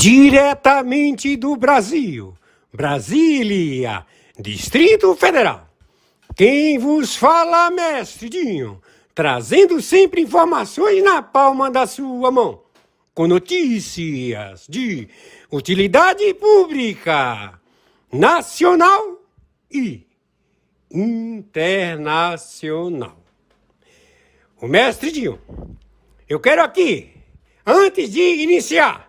Diretamente do Brasil, Brasília, Distrito Federal. Quem vos fala, mestre Dinho, trazendo sempre informações na palma da sua mão, com notícias de utilidade pública, nacional e internacional. O mestre Dinho, eu quero aqui, antes de iniciar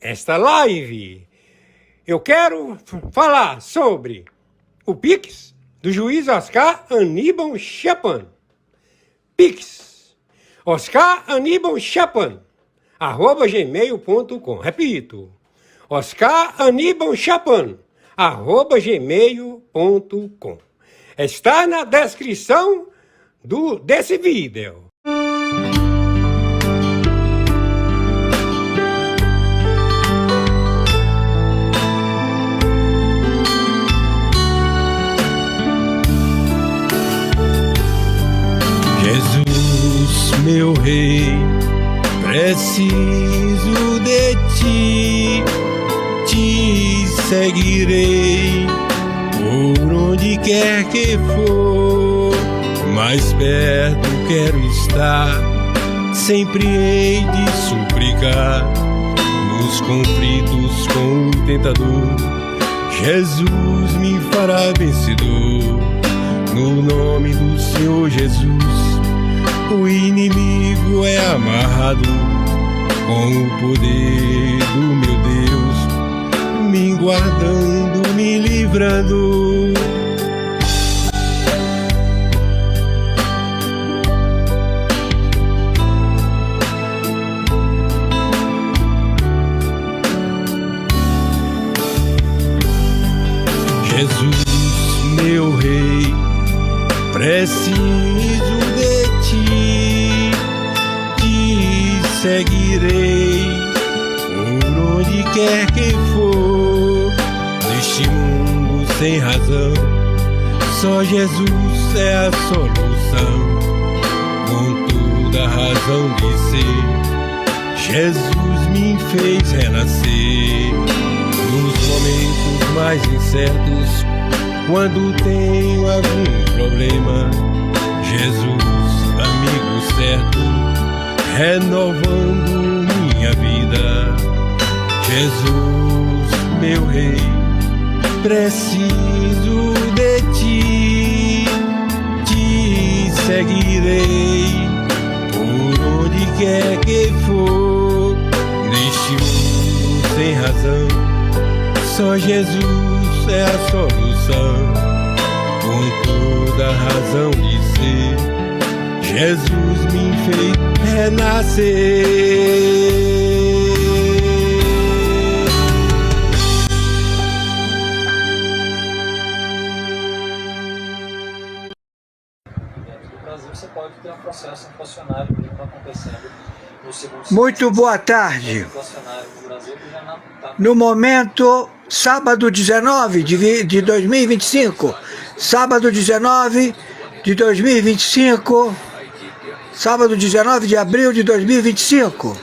esta live, eu quero falar sobre o Pix do juiz Oscar Aníbal Chapman. Pix, Oscar Aníbal Chapman, @gmail.com. Repito, Oscar Aníbal Chapman, @gmail.com. Está na descrição desse vídeo. Jesus, meu rei, preciso de ti, te seguirei por onde quer que for, mais perto quero estar, sempre hei de suplicar, nos conflitos com o tentador, Jesus me fará vencedor, no nome do Senhor Jesus. O inimigo é amarrado com o poder do meu Deus, me guardando, me livrando. Jesus, meu rei, preciso de ti, te seguirei por onde quer que for, neste mundo sem razão, só Jesus é a solução, com toda a razão de ser, Jesus me fez renascer, nos momentos mais incertos, quando tenho algum problema, Jesus, amigo certo, renovando minha vida. Jesus, meu rei, preciso de ti, te seguirei por onde quer que for, neste mundo sem razão, só Jesus é a solução, com toda a razão de ser, Jesus me fez renascer. Dentro do Brasil você pode ter um processo inflacionário que está acontecendo no segundo Muito boa tarde. inflacionário no Brasil que já não está. No momento, sábado 19 de 2025, sábado 19 de 2025, sábado 19 de abril de 2025.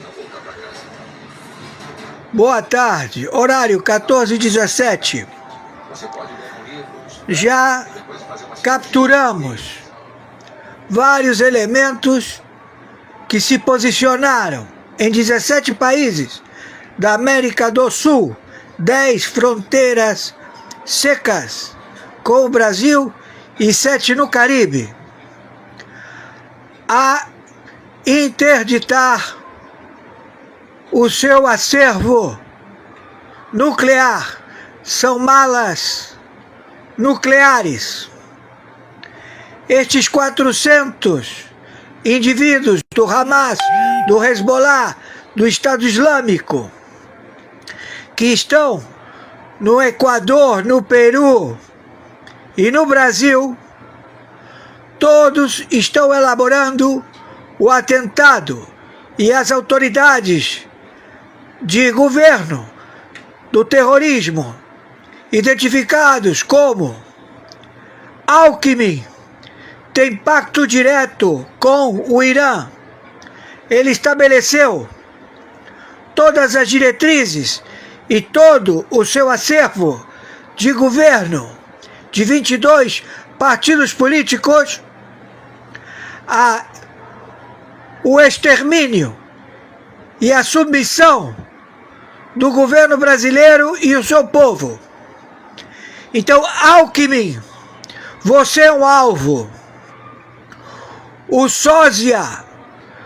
Boa tarde, horário 14h17. Já capturamos vários elementos que se posicionaram em 17 países da América do Sul, 10 fronteiras secas com o Brasil e 7 no Caribe, a interditar o seu acervo nuclear. São malas nucleares. Estes 400 indivíduos do Hamas, do Hezbollah, do Estado Islâmico, que estão no Equador, no Peru e no Brasil, todos estão elaborando o atentado, e as autoridades de governo do terrorismo, identificados como Alckmin, tem pacto direto com o Irã. Ele estabeleceu todas as diretrizes e todo o seu acervo de governo de 22 partidos políticos, o extermínio e a submissão do governo brasileiro e o seu povo. Então, Alckmin, você é um alvo. O sósia,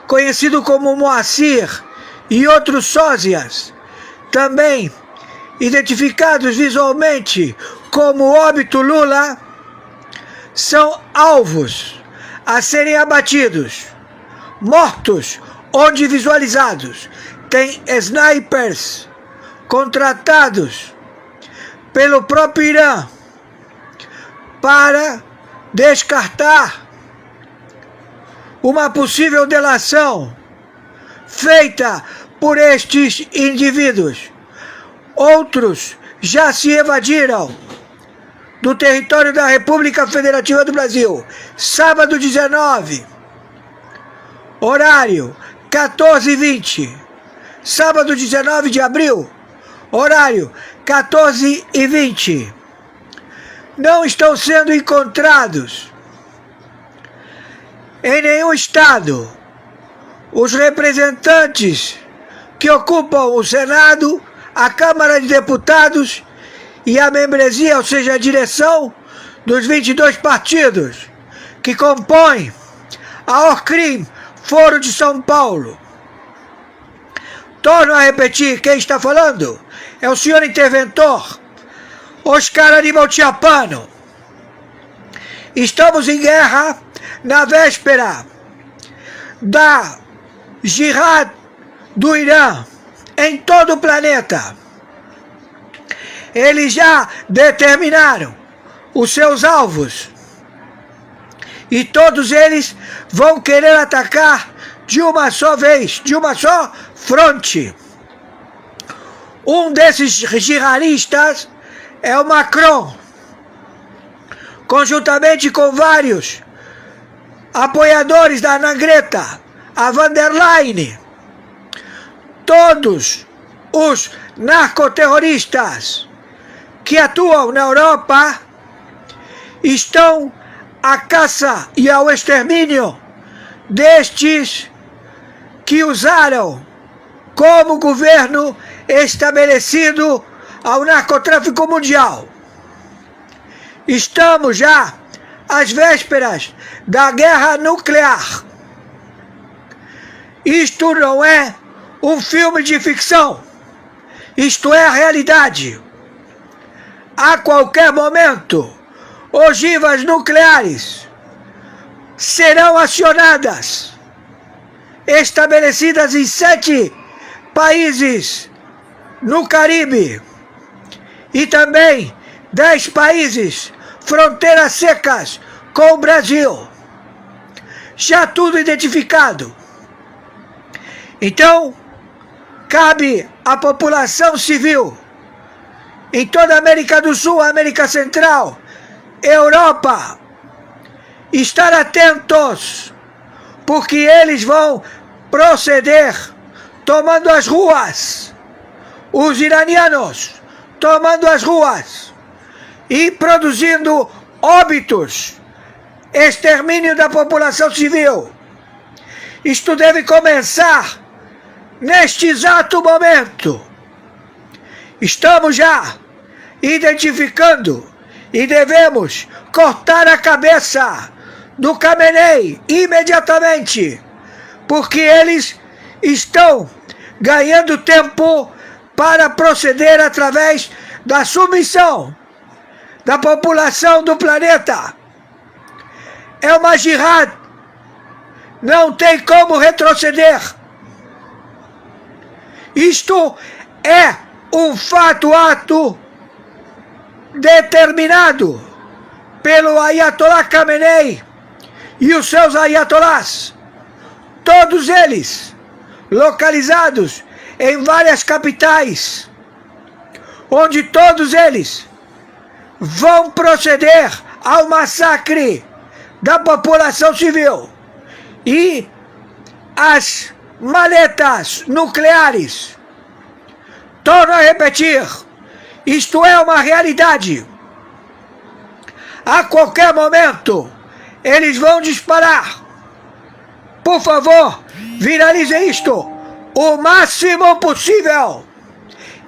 conhecido como Moacir, e outros sósias, também identificados visualmente como Óbito Lula, são alvos a serem abatidos, mortos onde visualizados. Tem snipers contratados pelo próprio Irã para descartar uma possível delação feita por estes indivíduos. Outros já se evadiram do território da República Federativa do Brasil. Sábado 19, horário 14h20. Sábado 19 de abril, horário 14h20. Não estão sendo encontrados em nenhum estado os representantes que ocupam o Senado, a Câmara de Deputados e a membresia, ou seja, a direção dos 22 partidos que compõem a Orcrim Foro de São Paulo. Torno a repetir, quem está falando é o senhor interventor Oscar Aníbal Chiappano. Estamos em guerra na véspera da Jihad do Irã em todo o planeta. Eles já determinaram os seus alvos e todos eles vão querer atacar de uma só vez, de uma só fronte. Um desses jihadistas é o Macron, conjuntamente com vários apoiadores da Ana Greta, a van der Leyen. Todos os narcoterroristas que atuam na Europa estão à caça e ao extermínio destes que usaram como governo estabelecido ao narcotráfico mundial. Estamos já às vésperas da guerra nuclear. Isto não é um filme de ficção. Isto é a realidade. A qualquer momento, ogivas nucleares serão acionadas, estabelecidas em 7 países no Caribe e também 10 países, fronteiras secas com o Brasil. Já tudo identificado. Então, cabe à população civil em toda a América do Sul, América Central, Europa, estar atentos, porque eles vão proceder tomando as ruas, os iranianos tomando as ruas e produzindo óbitos, extermínio da população civil. Isto deve começar neste exato momento. Estamos já identificando e devemos cortar a cabeça do Khamenei imediatamente, porque eles estão ganhando tempo para proceder através da submissão da população do planeta. É uma jihad, não tem como retroceder. Isto é um ato determinado pelo Ayatollah Khamenei e os seus ayatollahs, todos eles localizados em várias capitais, onde todos eles vão proceder ao massacre da população civil. E as maletas nucleares Torno a repetir, isto é uma realidade. A qualquer momento, eles vão disparar. Por favor, viralize isto o máximo possível.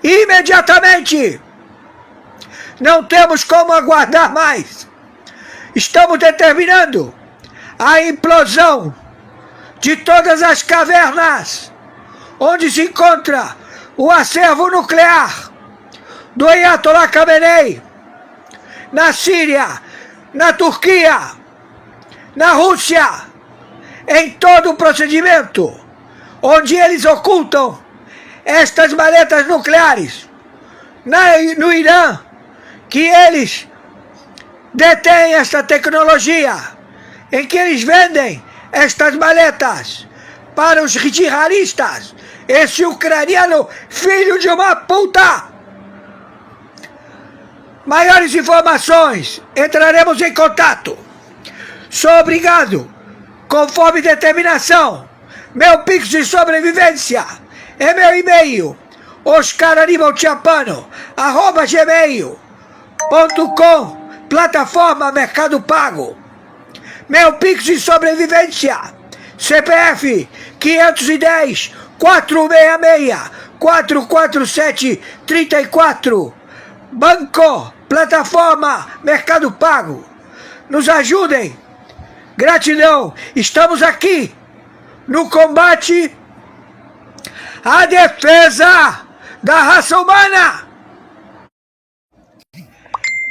Imediatamente. Não temos como aguardar mais. Estamos determinando a implosão de todas as cavernas onde se encontra o acervo nuclear do Ayatollah Khamenei, na Síria, na Turquia, na Rússia, em todo o procedimento onde eles ocultam estas maletas nucleares, no Irã, que eles detêm esta tecnologia, em que eles vendem estas maletas para os jihadistas, esse ucraniano filho de uma puta. Maiores informações, entraremos em contato. Sou obrigado, conforme determinação. Meu pix de sobrevivência é meu e-mail, oscaranibaltiapano@gmail.com, plataforma Mercado Pago. Meu pix de sobrevivência, CPF 510 466 447 34, banco, plataforma Mercado Pago. Nos ajudem. Gratidão. Estamos aqui no combate à defesa da raça humana.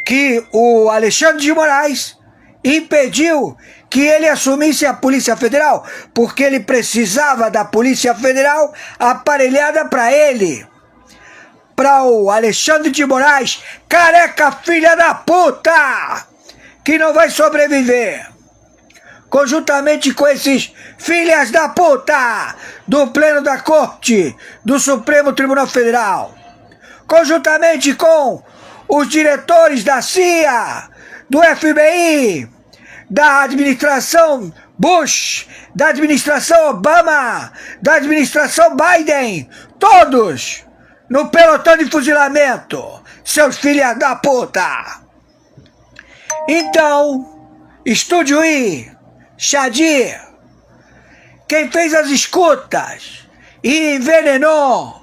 Que o Alexandre de Moraes impediu que ele assumisse a Polícia Federal, porque ele precisava da Polícia Federal aparelhada para ele. Para o Alexandre de Moraes, careca filha da puta, que não vai sobreviver. Conjuntamente com esses filhas da puta do Pleno da Corte do Supremo Tribunal Federal. Conjuntamente com os diretores da CIA, do FBI, da administração Bush, da administração Obama, da administração Biden, todos no pelotão de fuzilamento, seus filhos da puta. Então, Estúdio I, Shadir, quem fez as escutas e envenenou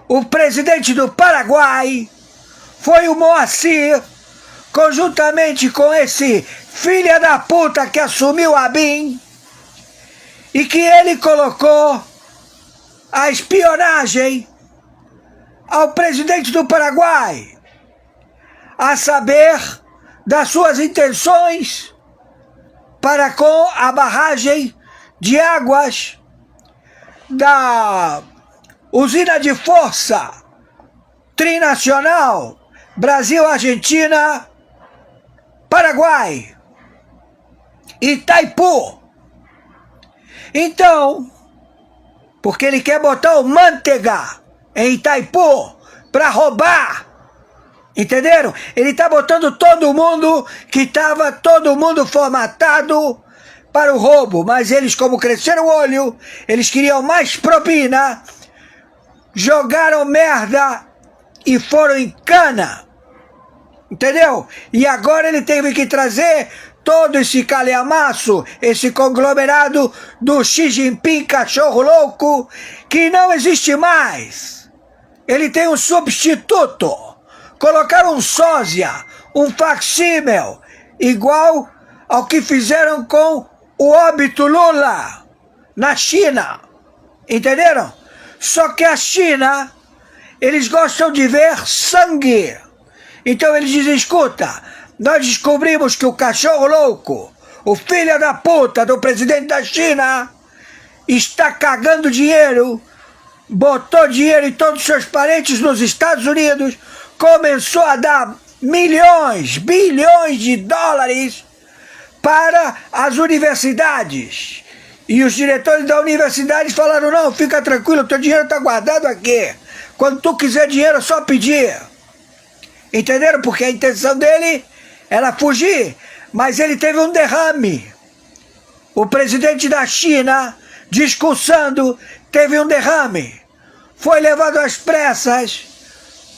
o presidente do Paraguai foi o Moacir, conjuntamente com esse filha da puta que assumiu a BIM, e que ele colocou a espionagem ao presidente do Paraguai, a saber das suas intenções para com a barragem de águas da usina de força trinacional Brasil, Argentina, Paraguai, Itaipu. Então, porque ele quer botar o Manteiga em Itaipu para roubar, entenderam? Ele está botando todo mundo que estava todo mundo formatado para o roubo, mas eles, como cresceram o olho, eles queriam mais propina, jogaram merda e foram em cana. Entendeu? E agora ele teve que trazer todo esse calhamaço, esse conglomerado do Xi Jinping cachorro louco, que não existe mais. Ele tem um substituto. Colocaram um sósia, um facsímil, igual ao que fizeram com o óbito Lula na China. Entenderam? Só que a China, eles gostam de ver sangue. Então eles dizem, escuta, nós descobrimos que o cachorro louco, o filho da puta do presidente da China, está cagando dinheiro, botou dinheiro em todos os seus parentes nos Estados Unidos, começou a dar milhões, bilhões de dólares para as universidades. E os diretores da universidade falaram, não, fica tranquilo, teu dinheiro está guardado aqui. Quando tu quiser dinheiro, é só pedir. Entenderam? Porque a intenção dele era fugir, mas ele teve um derrame. O presidente da China, discursando, teve um derrame. Foi levado às pressas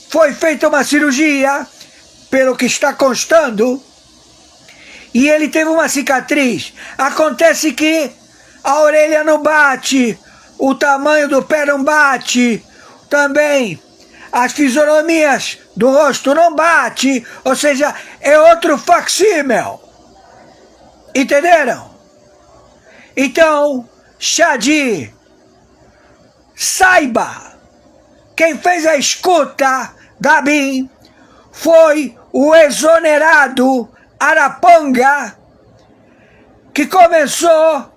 foi feita uma cirurgia, pelo que está constando, e ele teve uma cicatriz. Acontece que a orelha não bate, o tamanho do pé não bate, também as fisionomias do rosto não bate, ou seja, é outro facsímil. Entenderam? Então, Shadi, saiba, quem fez a escuta da BIM foi o exonerado Araponga, que começou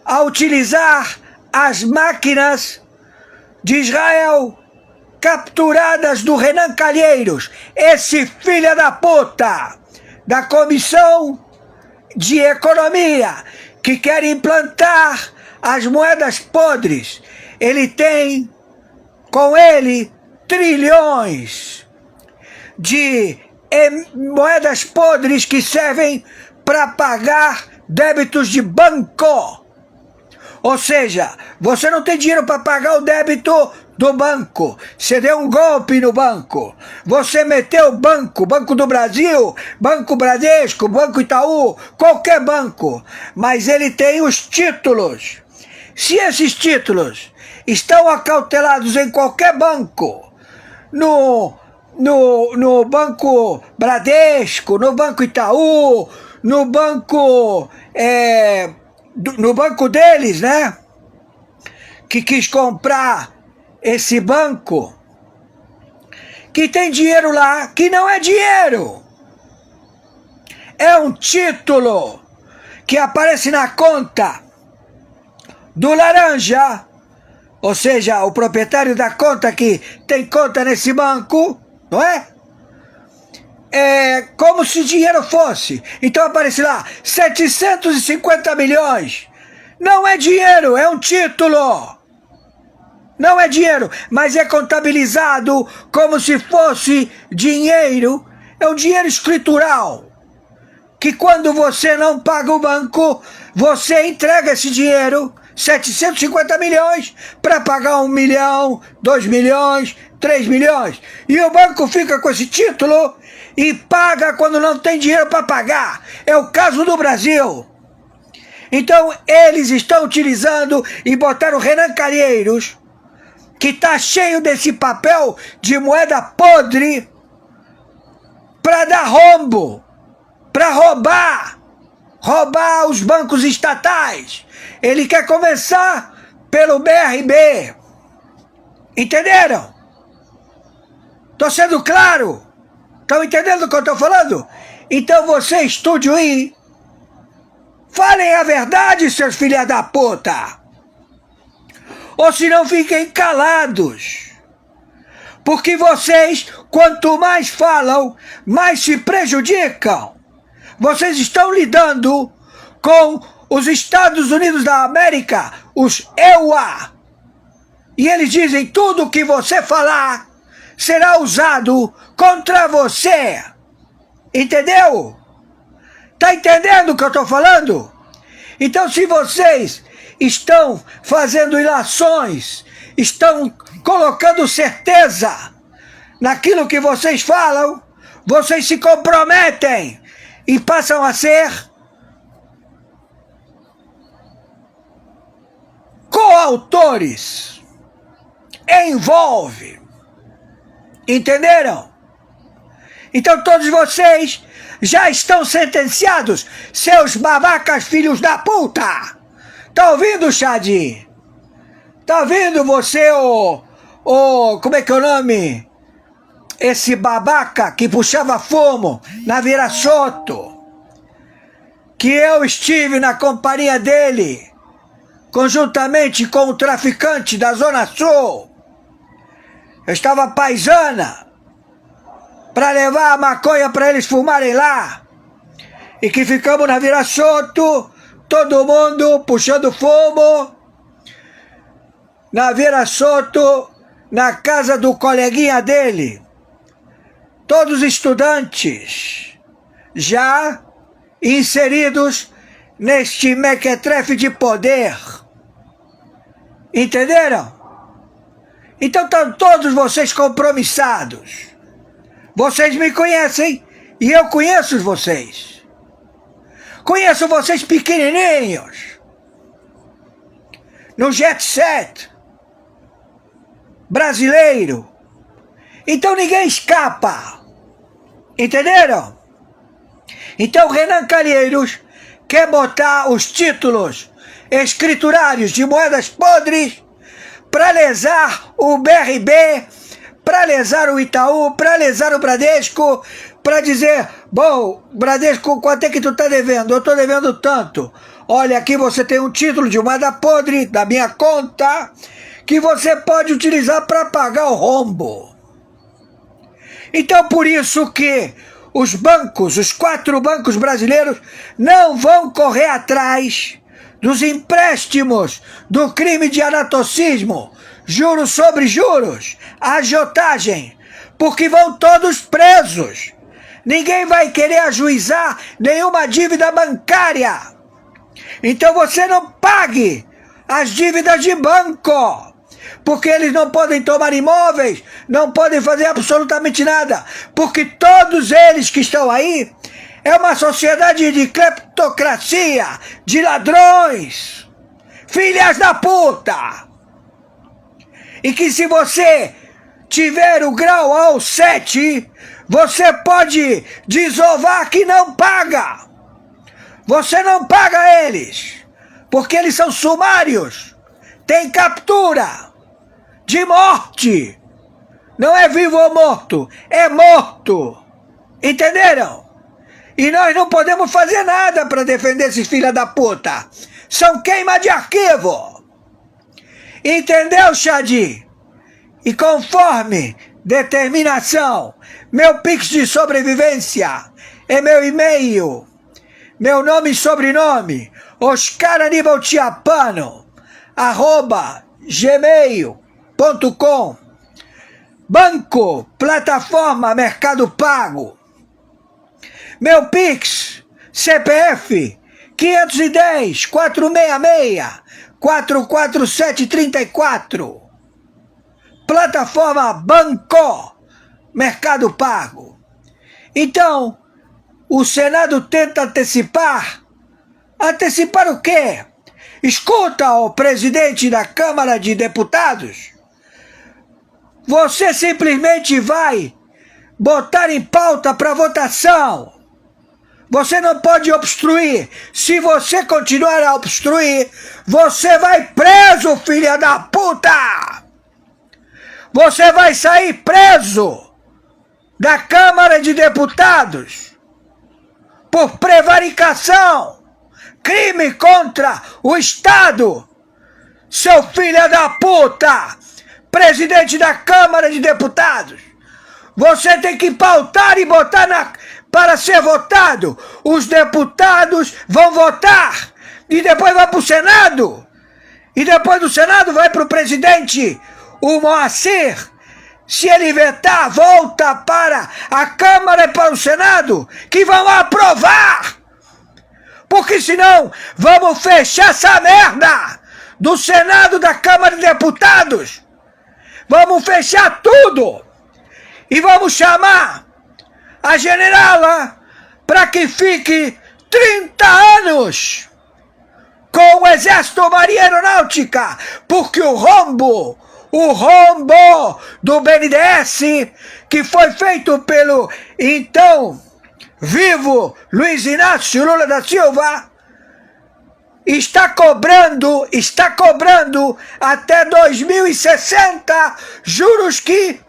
a utilizar as máquinas de Israel capturadas do Renan Calheiros, esse filho da puta da Comissão de Economia, que quer implantar as moedas podres. Ele tem com ele trilhões de moedas podres que servem para pagar débitos de banco. Ou seja, você não tem dinheiro para pagar o débito do banco. Você deu um golpe no banco. Você meteu o banco, Banco do Brasil, Banco Bradesco, Banco Itaú, qualquer banco. Mas ele tem os títulos. Se esses títulos estão acautelados em qualquer banco, no Banco Bradesco, no Banco Itaú, no banco deles, né? Que quis comprar esse banco, que tem dinheiro lá, que não é dinheiro. É um título que aparece na conta do laranja, ou seja, o proprietário da conta que tem conta nesse banco, não é? É como se dinheiro fosse. Então aparece lá, 750 milhões. Não é dinheiro, é um título. Não é dinheiro, mas é contabilizado como se fosse dinheiro. É um dinheiro escritural. Que quando você não paga o banco, você entrega esse dinheiro, 750 milhões, para pagar 1 milhão, 2 milhões, 3 milhões. E o banco fica com esse título e paga quando não tem dinheiro para pagar. É o caso do Brasil. Então eles estão utilizando e botaram o Renan Calheiros, que está cheio desse papel de moeda podre, para dar rombo, para roubar os bancos estatais. Ele quer começar pelo BRB. Entenderam? Estou sendo claro? Estão entendendo o que eu estou falando? Então você, estúdio aí, falem a verdade, seus filha da puta. Ou se não, fiquem calados. Porque vocês, quanto mais falam, mais se prejudicam. Vocês estão lidando com os Estados Unidos da América, os EUA. E eles dizem tudo o que você falar será usado contra você. Entendeu? Tá entendendo o que eu estou falando? Então, se vocês estão fazendo ilações, estão colocando certeza naquilo que vocês falam, vocês se comprometem e passam a ser coautores. Envolve. Entenderam? Então todos vocês já estão sentenciados, seus babacas filhos da puta. Tá ouvindo, Shadi? Tá ouvindo você, como é que é o nome? Esse babaca que puxava fumo na Viraçoto, que eu estive na companhia dele, conjuntamente com o traficante da Zona Sul. Eu estava paisana para levar a maconha para eles fumarem lá, e que ficamos na Viraçoto, todo mundo puxando fumo, na Viraçoto, na casa do coleguinha dele. Todos estudantes já inseridos neste mequetrefe de poder. Entenderam? Então estão todos vocês compromissados. Vocês me conhecem e eu conheço vocês. Conheço vocês pequenininhos. No jet set brasileiro. Então ninguém escapa. Entenderam? Então Renan Calheiros quer botar os títulos escriturários de moedas podres para lesar o BRB, para lesar o Itaú, para lesar o Bradesco, para dizer, bom, Bradesco, quanto é que tu tá devendo? Eu tô devendo tanto. Olha, aqui você tem um título de moeda podre da minha conta que você pode utilizar para pagar o rombo. Então, por isso que os bancos, os 4 bancos brasileiros, não vão correr atrás dos empréstimos do crime de anatocismo, juros sobre juros, agiotagem, porque vão todos presos. Ninguém vai querer ajuizar nenhuma dívida bancária. Então você não pague as dívidas de banco, porque eles não podem tomar imóveis, não podem fazer absolutamente nada, porque todos eles que estão aí é uma sociedade de cleptocracia, de ladrões, filhas da puta. E que se você tiver o grau ao 7, você pode desovar que não paga. Você não paga eles, porque eles são sumários, tem captura de morte. Não é vivo ou morto, é morto. Entenderam? E nós não podemos fazer nada para defender esses filha da puta. São queima de arquivo. Entendeu, Xadi? E conforme determinação, meu Pix de sobrevivência é meu e-mail, meu nome e sobrenome, Oscar Aníbal Tiapano, @gmail.com. Banco, plataforma Mercado Pago. Meu Pix, CPF, 510 466 44734. Plataforma Banco, Mercado Pago. Então, o Senado tenta antecipar. Antecipar o quê? Escuta, o presidente da Câmara de Deputados. Você simplesmente vai botar em pauta para votação. Você não pode obstruir. Se você continuar a obstruir, você vai preso, filha da puta! Você vai sair preso da Câmara de Deputados por prevaricação, crime contra o Estado. Seu filho da puta, presidente da Câmara de Deputados, você tem que pautar e botar para ser votado. Os deputados vão votar e depois vai para o Senado. E depois do Senado vai para o presidente, o Moacir. Se ele vetar, volta para a Câmara e para o Senado, que vão aprovar. Porque senão vamos fechar essa merda do Senado, da Câmara de Deputados. Vamos fechar tudo. E vamos chamar a generala para que fique 30 anos com o Exército Marinha Aeronáutica, porque o rombo do BNDES, que foi feito pelo então vivo Luiz Inácio Lula da Silva, está cobrando até 2060 juros que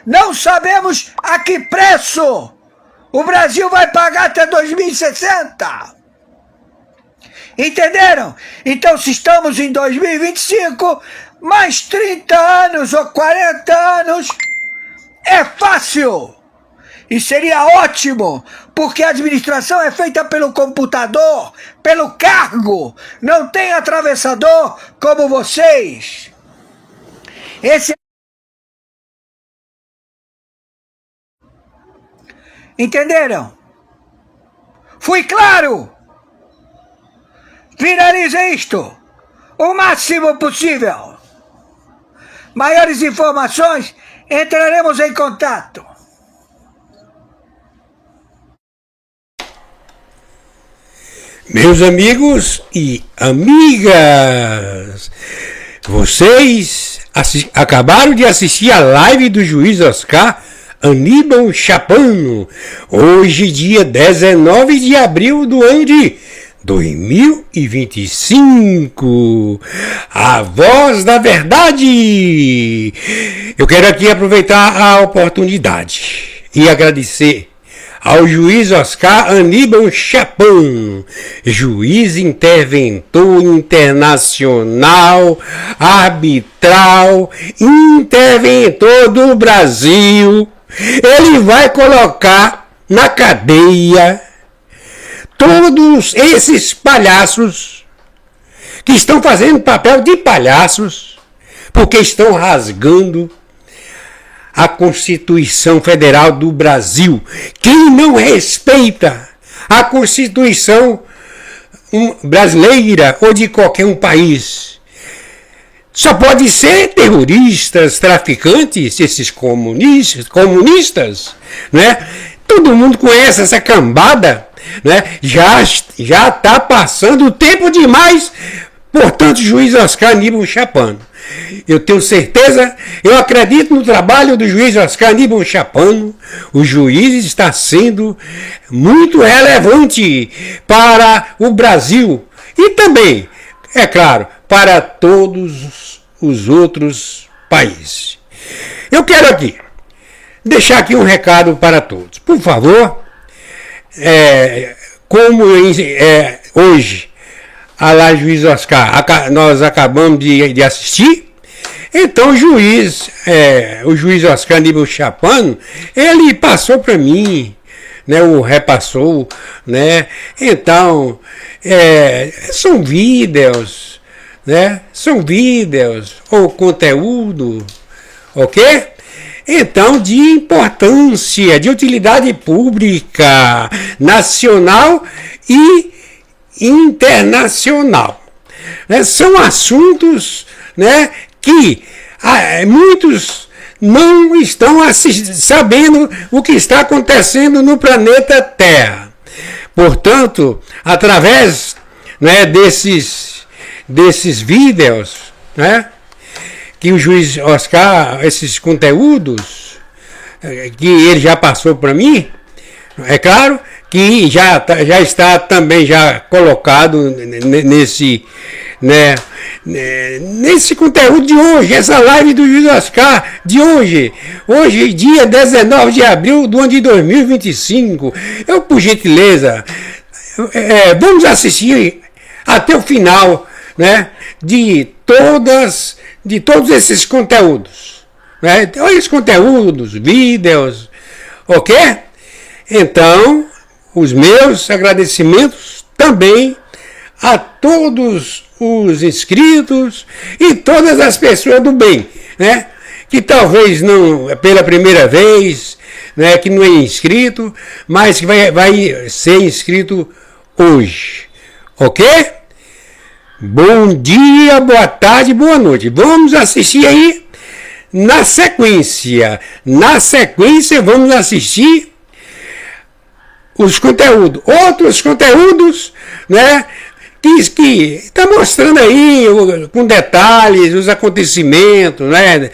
não sabemos a que preço o Brasil vai pagar até 2060. Entenderam? Então, se estamos em 2025, mais 30 anos ou 40 anos é fácil. E seria ótimo, porque a administração é feita pelo computador, pelo cargo. Não tem atravessador como vocês. Entenderam? Fui claro? Finalize isto o máximo possível. Maiores informações, entraremos em contato. Meus amigos e amigas, vocês acabaram de assistir a live do juiz Oscar Aníbal Chapano, hoje dia 19 de abril do ano de 2025, a voz da verdade. Eu quero aqui aproveitar a oportunidade e agradecer ao juiz Oscar Aníbal Chapano, juiz interventor internacional, arbitral, interventor do Brasil. Ele vai colocar na cadeia todos esses palhaços que estão fazendo papel de palhaços porque estão rasgando a Constituição Federal do Brasil. Quem não respeita a Constituição brasileira ou de qualquer um país só pode ser terroristas, traficantes, esses comunistas, né? Todo mundo conhece essa cambada, né? Já está passando o tempo demais. Portanto, juiz Oscar Aníbal Chapano, eu tenho certeza, eu acredito no trabalho do juiz Oscar Aníbal Chapano. O juiz está sendo muito relevante para o Brasil e também, é claro, para todos os outros países. Eu quero aqui deixar aqui um recado para todos. Por favor, como hoje a lá juiz Oscar, nós acabamos de assistir, então o juiz Oscar Aníbal Chapano, ele passou para mim, né, o repassou, né, então, são vídeos, né, ou conteúdo, ok? Então, de importância, de utilidade pública, nacional e internacional, né? São assuntos, né, que muitos não estão sabendo o que está acontecendo no planeta Terra. Portanto, através, né, desses vídeos, né, que o juiz Oscar, esses conteúdos que ele já passou para mim, é claro que já está também já colocado nesse conteúdo de hoje, essa live do juiz Oscar de hoje, dia 19 de abril do ano de 2025. Eu, por gentileza, vamos assistir até o final, né, de todos esses conteúdos, né, esses conteúdos, vídeos, ok? Então, os meus agradecimentos também a todos os inscritos e todas as pessoas do bem, né, que talvez não pela primeira vez, né, que não é inscrito, mas que vai ser inscrito hoje, ok? Bom dia, boa tarde, boa noite. Vamos assistir aí na sequência. Na sequência vamos assistir os conteúdos, outros conteúdos, né, que está mostrando aí com detalhes os acontecimentos, né,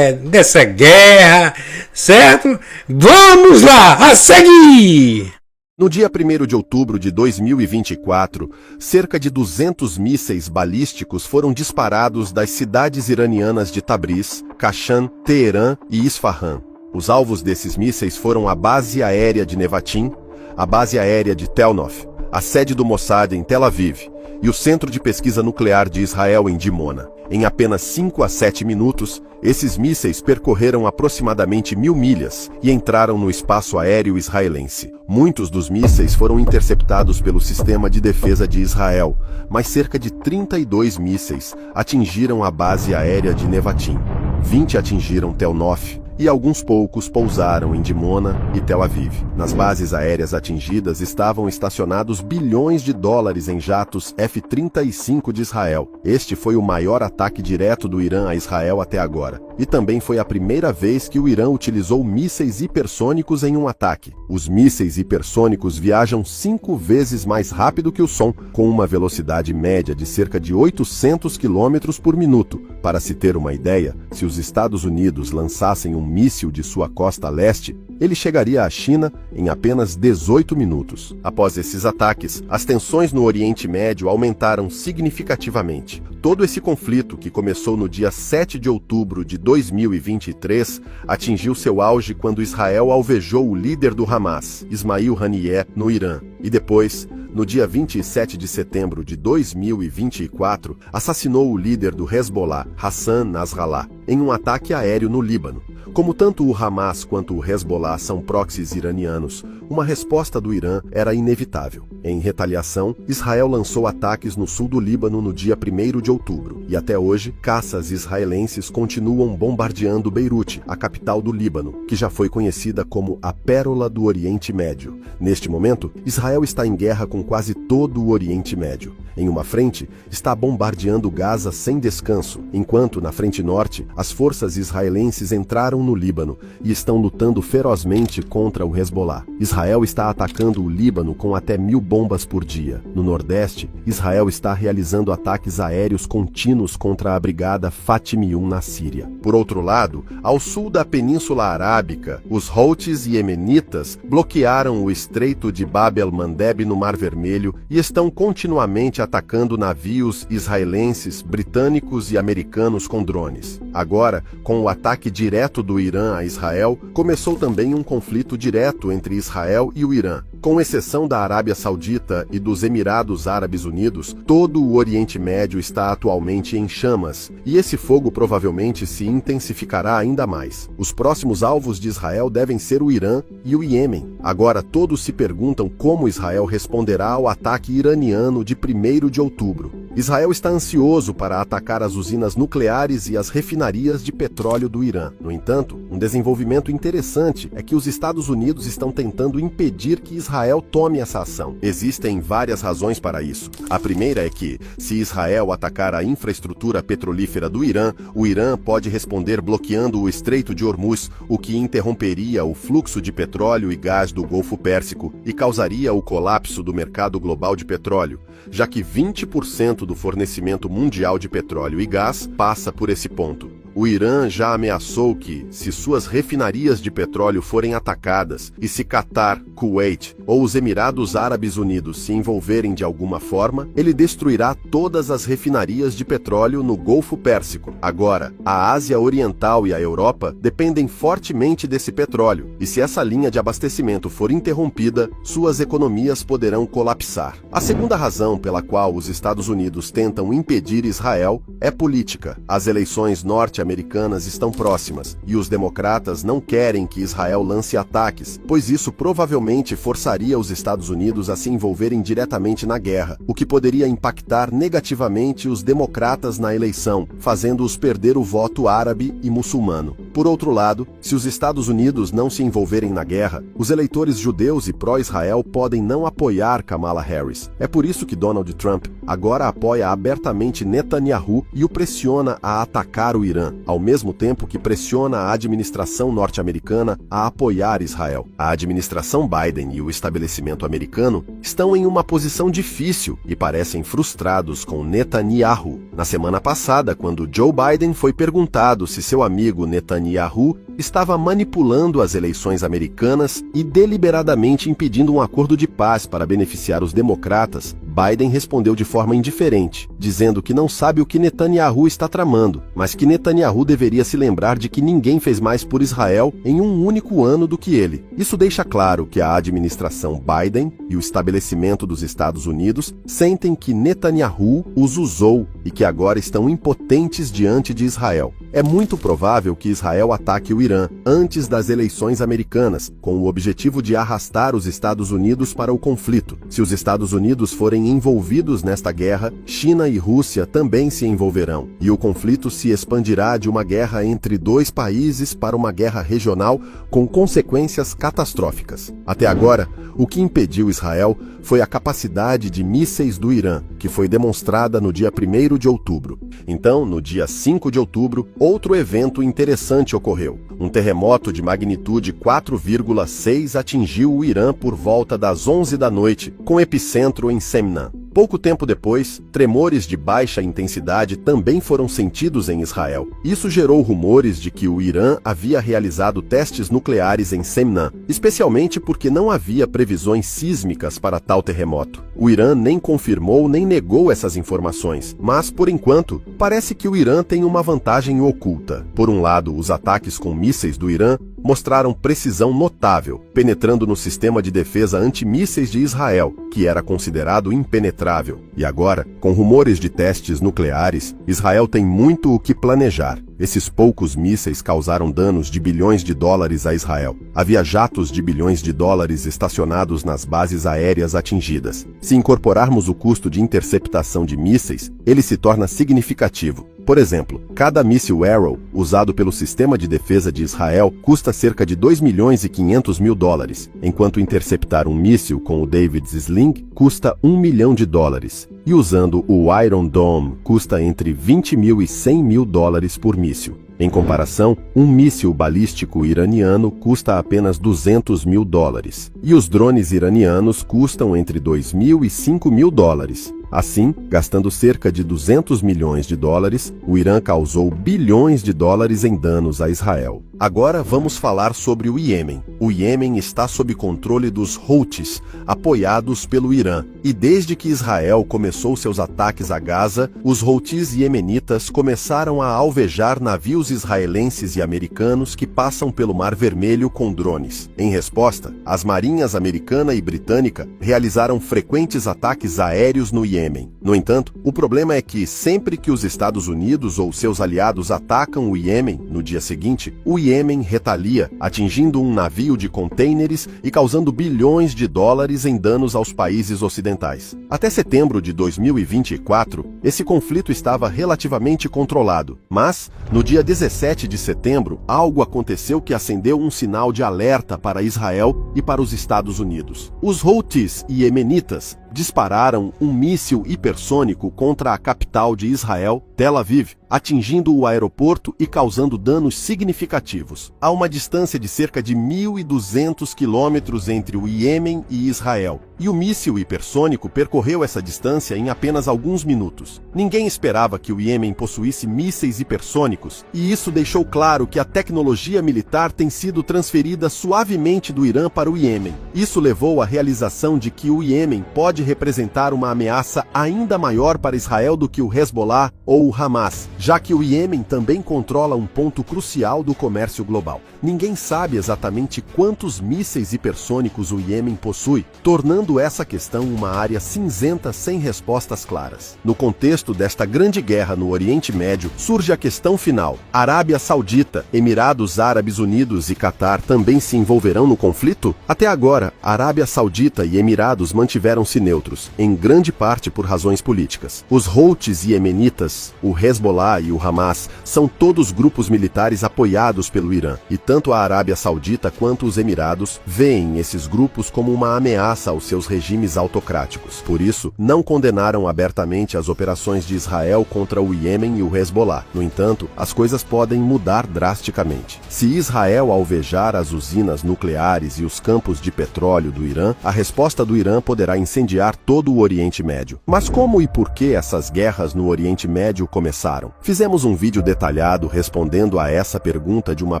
dessa guerra, certo? Vamos lá, a seguir! No dia 1º de outubro de 2024, cerca de 200 mísseis balísticos foram disparados das cidades iranianas de Tabriz, Kashan, Teherã e Isfahan. Os alvos desses mísseis foram a base aérea de Nevatim, a base aérea de Tel Nof, a sede do Mossad em Tel Aviv e o Centro de Pesquisa Nuclear de Israel em Dimona. Em apenas 5 a 7 minutos, esses mísseis percorreram aproximadamente 1000 milhas e entraram no espaço aéreo israelense. Muitos dos mísseis foram interceptados pelo Sistema de Defesa de Israel, mas cerca de 32 mísseis atingiram a base aérea de Nevatim. 20 atingiram Tel Nof e alguns poucos pousaram em Dimona e Tel Aviv. Nas bases aéreas atingidas estavam estacionados bilhões de dólares em jatos F-35 de Israel. Este foi o maior ataque direto do Irã a Israel até agora. E também foi a primeira vez que o Irã utilizou mísseis hipersônicos em um ataque. Os mísseis hipersônicos viajam 5 vezes mais rápido que o som, com uma velocidade média de cerca de 800 km por minuto. Para se ter uma ideia, se os Estados Unidos lançassem um míssil de sua costa leste, ele chegaria à China em apenas 18 minutos. Após esses ataques, as tensões no Oriente Médio aumentaram significativamente. Todo esse conflito, que começou no dia 7 de outubro de 2023, atingiu seu auge quando Israel alvejou o líder do Hamas, Ismail Haniyeh, no Irã. E depois, no dia 27 de setembro de 2024, assassinou o líder do Hezbollah, Hassan Nasrallah, em um ataque aéreo no Líbano. Como tanto o Hamas quanto o Hezbollah são proxies iranianos, uma resposta do Irã era inevitável. Em retaliação, Israel lançou ataques no sul do Líbano no dia 1º de outubro, e até hoje, caças israelenses continuam bombardeando Beirute, a capital do Líbano, que já foi conhecida como a Pérola do Oriente Médio. Neste momento, Israel está em guerra com quase todo o Oriente Médio. Em uma frente, está bombardeando Gaza sem descanso, enquanto, na frente norte, as forças israelenses entraram no Líbano e estão lutando ferozmente contra o Hezbollah. Israel está atacando o Líbano com até 1000 bombas por dia. No Nordeste, Israel está realizando ataques aéreos contínuos contra a brigada Fatih-1 na Síria. Por outro lado, ao sul da Península Arábica, os Houthis e Iemenitas bloquearam o Estreito de Bab el-Mandeb no Mar Vermelho e estão continuamente atacando navios israelenses, britânicos e americanos com drones. Agora, com o ataque direto do Irã a Israel, começou também um conflito direto entre Israel e o Irã. Com exceção da Arábia Saudita e dos Emirados Árabes Unidos, todo o Oriente Médio está atualmente em chamas, e esse fogo provavelmente se intensificará ainda mais. Os próximos alvos de Israel devem ser o Irã e o Iêmen. Agora todos se perguntam como Israel responderá ao ataque iraniano de 1º de outubro. Israel está ansioso para atacar as usinas nucleares e as refinarias de petróleo do Irã. No entanto, um desenvolvimento interessante é que os Estados Unidos estão tentando impedir que Israel tome essa ação. Existem várias razões para isso. A primeira é que, se Israel atacar a infraestrutura petrolífera do Irã, o Irã pode responder bloqueando o Estreito de Hormuz, o que interromperia o fluxo de petróleo e gás do Golfo Pérsico e causaria o colapso do mercado global de petróleo, já que 20% do fornecimento mundial de petróleo e gás passa por esse ponto. O Irã já ameaçou que, se suas refinarias de petróleo forem atacadas e se Catar, Kuwait ou os Emirados Árabes Unidos se envolverem de alguma forma, ele destruirá todas as refinarias de petróleo no Golfo Pérsico. Agora, a Ásia Oriental e a Europa dependem fortemente desse petróleo, e se essa linha de abastecimento for interrompida, suas economias poderão colapsar. A segunda razão pela qual os Estados Unidos tentam impedir Israel é política. As eleições norte-americanas estão próximas, e os democratas não querem que Israel lance ataques, pois isso provavelmente forçaria os Estados Unidos a se envolverem diretamente na guerra, o que poderia impactar negativamente os democratas na eleição, fazendo-os perder o voto árabe e muçulmano. Por outro lado, se os Estados Unidos não se envolverem na guerra, os eleitores judeus e pró-Israel podem não apoiar Kamala Harris. É por isso que Donald Trump agora apoia abertamente Netanyahu e o pressiona a atacar o Irã, ao mesmo tempo que pressiona a administração norte-americana a apoiar Israel. A administração Biden e o estabelecimento americano estão em uma posição difícil e parecem frustrados com Netanyahu. Na semana passada, quando Joe Biden foi perguntado se seu amigo Netanyahu estava manipulando as eleições americanas e deliberadamente impedindo um acordo de paz para beneficiar os democratas, Biden respondeu de forma indiferente, dizendo que não sabe o que Netanyahu está tramando, mas que Netanyahu deveria se lembrar de que ninguém fez mais por Israel em um único ano do que ele. Isso deixa claro que a administração Biden e o estabelecimento dos Estados Unidos sentem que Netanyahu os usou e que agora estão impotentes diante de Israel. É muito provável que Israel ataque o Irã antes das eleições americanas, com o objetivo de arrastar os Estados Unidos para o conflito. Se os Estados Unidos forem envolvidos nesta guerra, China e Rússia também se envolverão, e o conflito se expandirá de uma guerra entre dois países para uma guerra regional com consequências catastróficas. Até agora, o que impediu Israel foi a capacidade de mísseis do Irã, que foi demonstrada no dia 1º de outubro. Então, no dia 5 de outubro, outro evento interessante ocorreu. Um terremoto de magnitude 4,6 atingiu o Irã por volta das 11 da noite, com epicentro em Semnan. Pouco tempo depois, tremores de baixa intensidade também foram sentidos em Israel. Isso gerou rumores de que o Irã havia realizado testes nucleares em Semnan, especialmente porque não havia previsões sísmicas para tal terremoto. O Irã nem confirmou nem negou essas informações, mas, por enquanto, parece que o Irã tem uma vantagem oculta. Por um lado, os ataques com mísseis do Irã mostraram precisão notável, penetrando no sistema de defesa antimísseis de Israel, que era considerado impenetrável. E agora, com rumores de testes nucleares, Israel tem muito o que planejar. Esses poucos mísseis causaram danos de bilhões de dólares a Israel. Havia jatos de bilhões de dólares estacionados nas bases aéreas atingidas. Se incorporarmos o custo de interceptação de mísseis, ele se torna significativo. Por exemplo, cada míssil Arrow usado pelo sistema de defesa de Israel custa cerca de 2 milhões e 500 mil dólares, enquanto interceptar um míssil com o David's Sling custa 1 milhão de dólares, e usando o Iron Dome custa entre 20 mil e 100 mil dólares por míssil. Em comparação, um míssil balístico iraniano custa apenas 200 mil dólares, e os drones iranianos custam entre 2 mil e 5 mil dólares. Assim, gastando cerca de 200 milhões de dólares, o Irã causou bilhões de dólares em danos a Israel. Agora vamos falar sobre o Iêmen. O Iêmen está sob controle dos Houthis, apoiados pelo Irã. E desde que Israel começou seus ataques a Gaza, os Houthis iemenitas começaram a alvejar navios israelenses e americanos que passam pelo Mar Vermelho com drones. Em resposta, as marinhas americana e britânica realizaram frequentes ataques aéreos no Iêmen. No entanto, o problema é que sempre que os Estados Unidos ou seus aliados atacam o Iêmen, no dia seguinte, o Iêmen retalia, atingindo um navio de contêineres e causando bilhões de dólares em danos aos países ocidentais. Até setembro de 2024, esse conflito estava relativamente controlado, mas, no dia 17 de setembro, algo aconteceu que acendeu um sinal de alerta para Israel e para os Estados Unidos. Os Houthis iemenitas dispararam um míssil hipersônico contra a capital de Israel, Tel Aviv, atingindo o aeroporto e causando danos significativos. Há uma distância de cerca de 1.200 quilômetros entre o Iêmen e Israel, e o míssil hipersônico percorreu essa distância em apenas alguns minutos. Ninguém esperava que o Iêmen possuísse mísseis hipersônicos, e isso deixou claro que a tecnologia militar tem sido transferida suavemente do Irã para o Iêmen. Isso levou à realização de que o Iêmen pode representar uma ameaça ainda maior para Israel do que o Hezbollah ou o Hamas, já que o Iêmen também controla um ponto crucial do comércio global. Ninguém sabe exatamente quantos mísseis hipersônicos o Iêmen possui, tornando essa questão uma área cinzenta sem respostas claras. No contexto desta grande guerra no Oriente Médio, surge a questão final. Arábia Saudita, Emirados Árabes Unidos e Catar também se envolverão no conflito? Até agora, Arábia Saudita e Emirados mantiveram-se neutros, em grande parte por razões políticas. Os Houthis iemenitas, o Hezbollah e o Hamas são todos grupos militares apoiados pelo Irã, e tanto a Arábia Saudita quanto os Emirados veem esses grupos como uma ameaça aos seus regimes autocráticos. Por isso, não condenaram abertamente as operações de Israel contra o Iêmen e o Hezbollah. No entanto, as coisas podem mudar drasticamente. Se Israel alvejar as usinas nucleares e os campos de petróleo do Irã, a resposta do Irã poderá incendiar todo o Oriente Médio. Mas como e por que essas guerras no Oriente Médio começaram? Fizemos um vídeo detalhado respondendo a essa pergunta de uma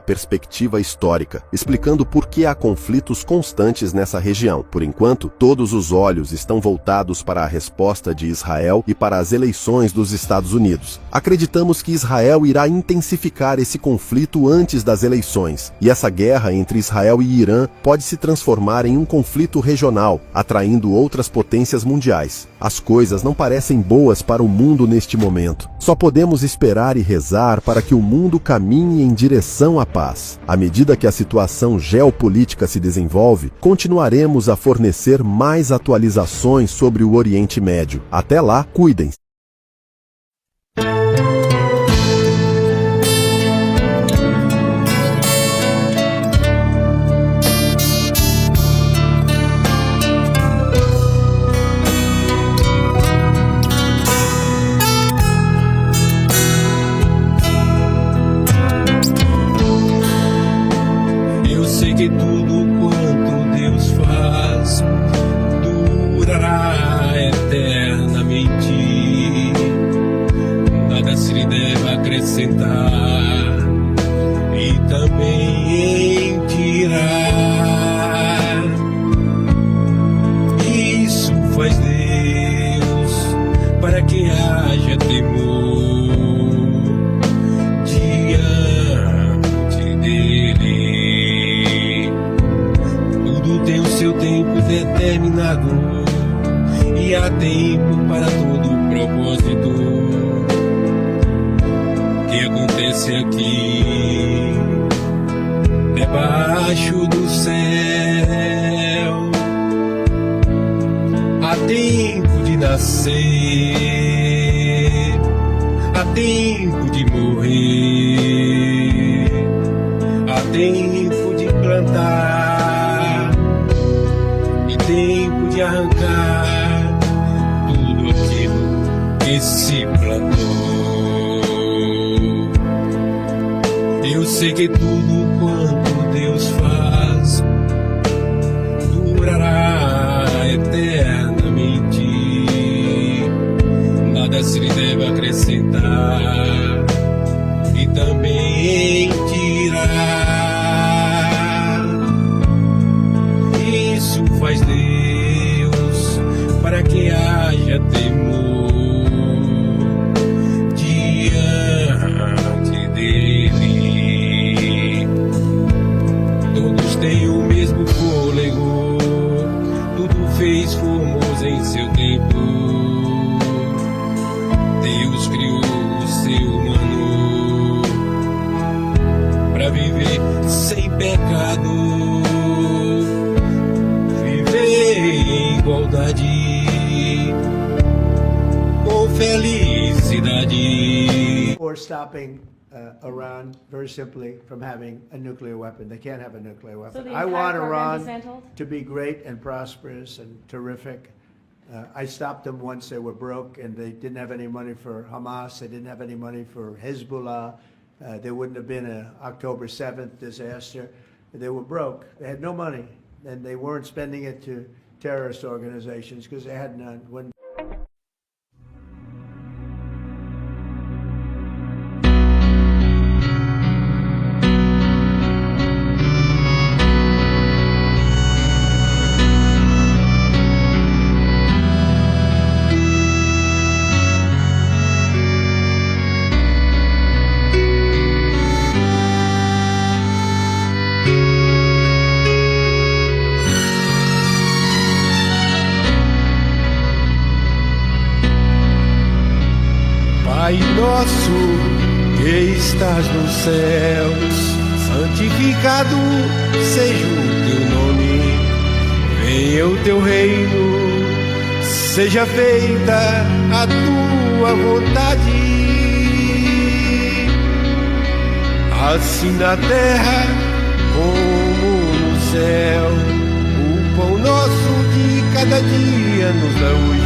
perspectiva histórica, explicando por que há conflitos constantes nessa região. Por enquanto, todos os olhos estão voltados para a resposta de Israel e para as eleições dos Estados Unidos. Acreditamos que Israel irá intensificar esse conflito antes das eleições, e essa guerra entre Israel e Irã pode se transformar em um conflito regional, atraindo outras potências mundiais. As coisas não parecem boas para o mundo neste momento. Só podemos esperar e rezar para que o mundo caminhe em direção à paz. À medida que a situação geopolítica se desenvolve, continuaremos a fornecer mais atualizações sobre o Oriente Médio. Até lá, cuidem-se. Que tudo quanto Deus faz durará eternamente, nada se lhe deve acrescentar e também tirar. Isso faz Deus para que haja temor diante dele. Tem o seu tempo determinado e há tempo para todo propósito que acontece aqui debaixo do céu. Há tempo de nascer, há tempo de morrer, há tempo de plantar, tempo de arrancar tudo aquilo que se plantou. Eu sei que tudo quanto Deus faz durará eternamente, nada se lhe deve acrescentar e também tirar. Isso faz Deus para que haja temor diante dele. Todos têm o mesmo fôlego, tudo fez formoso em seu tempo. Deus criou o ser humano para viver sem pecado, igualdade, com felicidade. Or stopping Iran, very simply, from having a nuclear weapon. They can't have a nuclear weapon. So the I entire want program Iran dismantled? to be great and prosperous and terrific. I stopped them once they were broke and they didn't have any money for Hamas. They didn't have any money for Hezbollah. There wouldn't have been an October 7th disaster. They were broke. They had no money, and they weren't spending it to terrorist organizations because they had none. When Pai nosso que estás nos céus, santificado seja o teu nome. Venha o teu reino, seja feita a tua vontade, assim na terra como no céu. O pão nosso de cada dia nos dá hoje.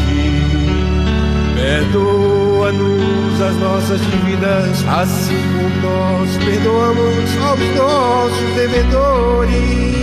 Perdoa-nos as nossas dívidas, assim como nós perdoamos aos nossos devedores.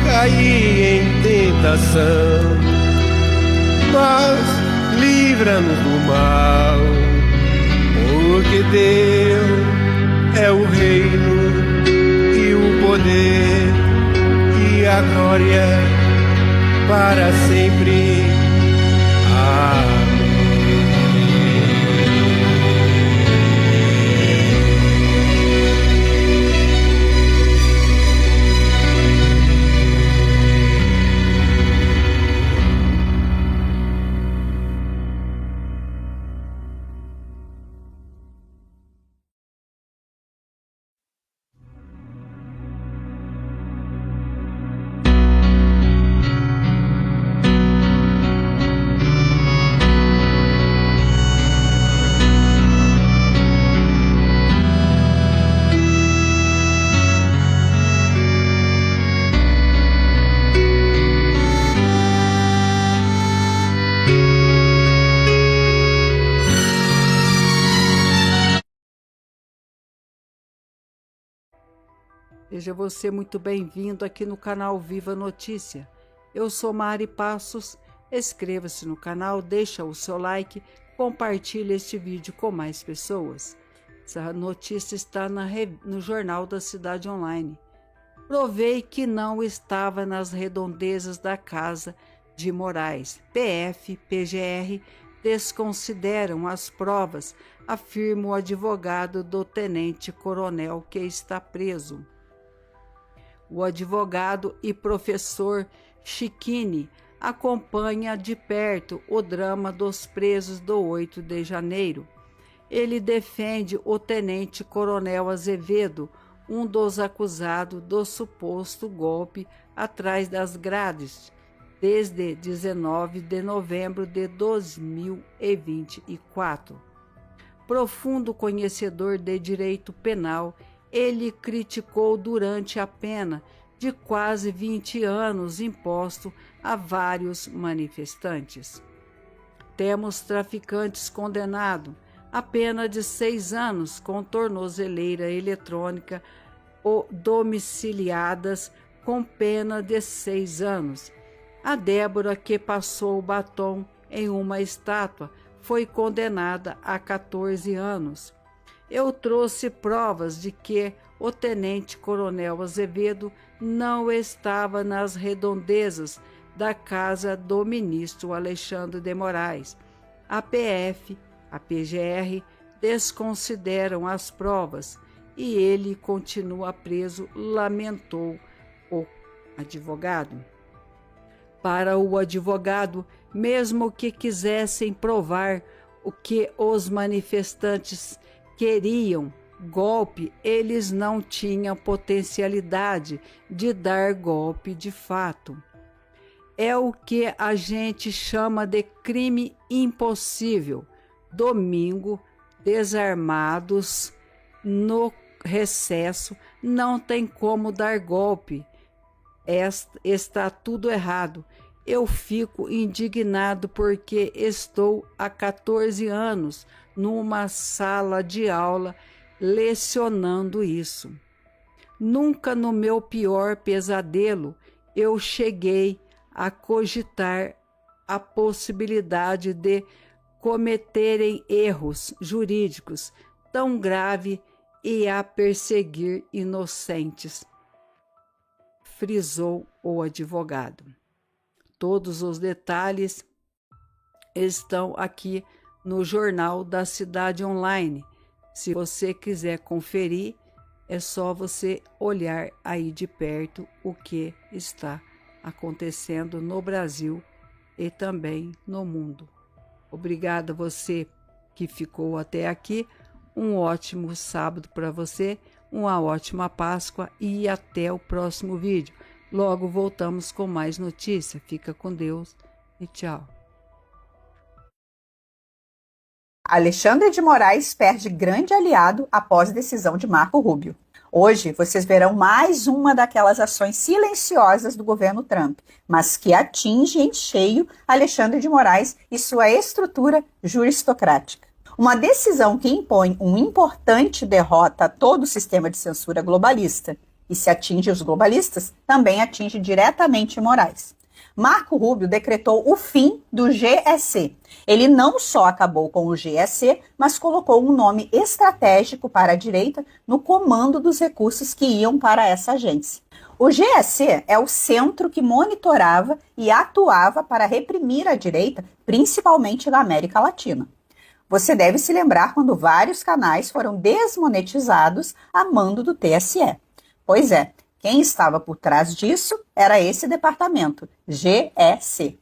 Cair em tentação, mas livra-nos do mal, porque teu é é o reino e o poder e a glória para sempre. Amém. Seja você muito bem-vindo aqui no canal Viva Notícia. Eu sou Mari Passos. Inscreva-se no canal, deixa o seu like, compartilhe este vídeo com mais pessoas. Essa notícia está no Jornal da Cidade Online. Provei que não estava nas redondezas da casa de Moraes. PF, PGR desconsideram as provas, afirma o advogado do tenente-coronel que está preso. O advogado e professor Chiquini acompanha de perto o drama dos presos do 8 de janeiro. Ele defende o tenente-coronel Azevedo, um dos acusados do suposto golpe atrás das grades, desde 19 de novembro de 2024. Profundo conhecedor de direito penal, ele criticou durante a pena de quase 20 anos imposto a vários manifestantes. Temos traficantes condenados a pena de 6 anos com tornozeleira eletrônica ou domiciliadas com pena de 6 anos. A Débora, que passou o batom em uma estátua, foi condenada a 14 anos. Eu trouxe provas de que o tenente-coronel Azevedo não estava nas redondezas da casa do ministro Alexandre de Moraes. A PF, a PGR desconsideram as provas e ele continua preso, lamentou o advogado. Para o advogado, mesmo que quisessem provar o que os manifestantes queriam, golpe, eles não tinham potencialidade de dar golpe de fato. É o que a gente chama de crime impossível. Domingo, desarmados, no recesso, não tem como dar golpe. Está tudo errado. Eu fico indignado porque estou há 14 anos numa sala de aula lecionando isso. Nunca no meu pior pesadelo eu cheguei a cogitar a possibilidade de cometerem erros jurídicos tão graves e a perseguir inocentes, frisou o advogado. Todos os detalhes estão aqui no Jornal da Cidade Online. Se você quiser conferir, é só você olhar aí de perto o que está acontecendo no Brasil e também no mundo. Obrigada a você que ficou até aqui. Um ótimo sábado para você, uma ótima Páscoa e até o próximo vídeo. Logo voltamos com mais notícia. Fica com Deus e tchau. Alexandre de Moraes perde grande aliado após decisão de Marco Rubio. Hoje vocês verão mais uma daquelas ações silenciosas do governo Trump, mas que atinge em cheio Alexandre de Moraes e sua estrutura juristocrática. Uma decisão que impõe uma importante derrota a todo o sistema de censura globalista. E se atinge os globalistas, também atinge diretamente Moraes. Marco Rubio decretou o fim do GEC. Ele não só acabou com o GEC, mas colocou um nome estratégico para a direita no comando dos recursos que iam para essa agência. O GEC é o centro que monitorava e atuava para reprimir a direita, principalmente na América Latina. Você deve se lembrar quando vários canais foram desmonetizados a mando do TSE. Pois é, quem estava por trás disso era esse departamento, GEC.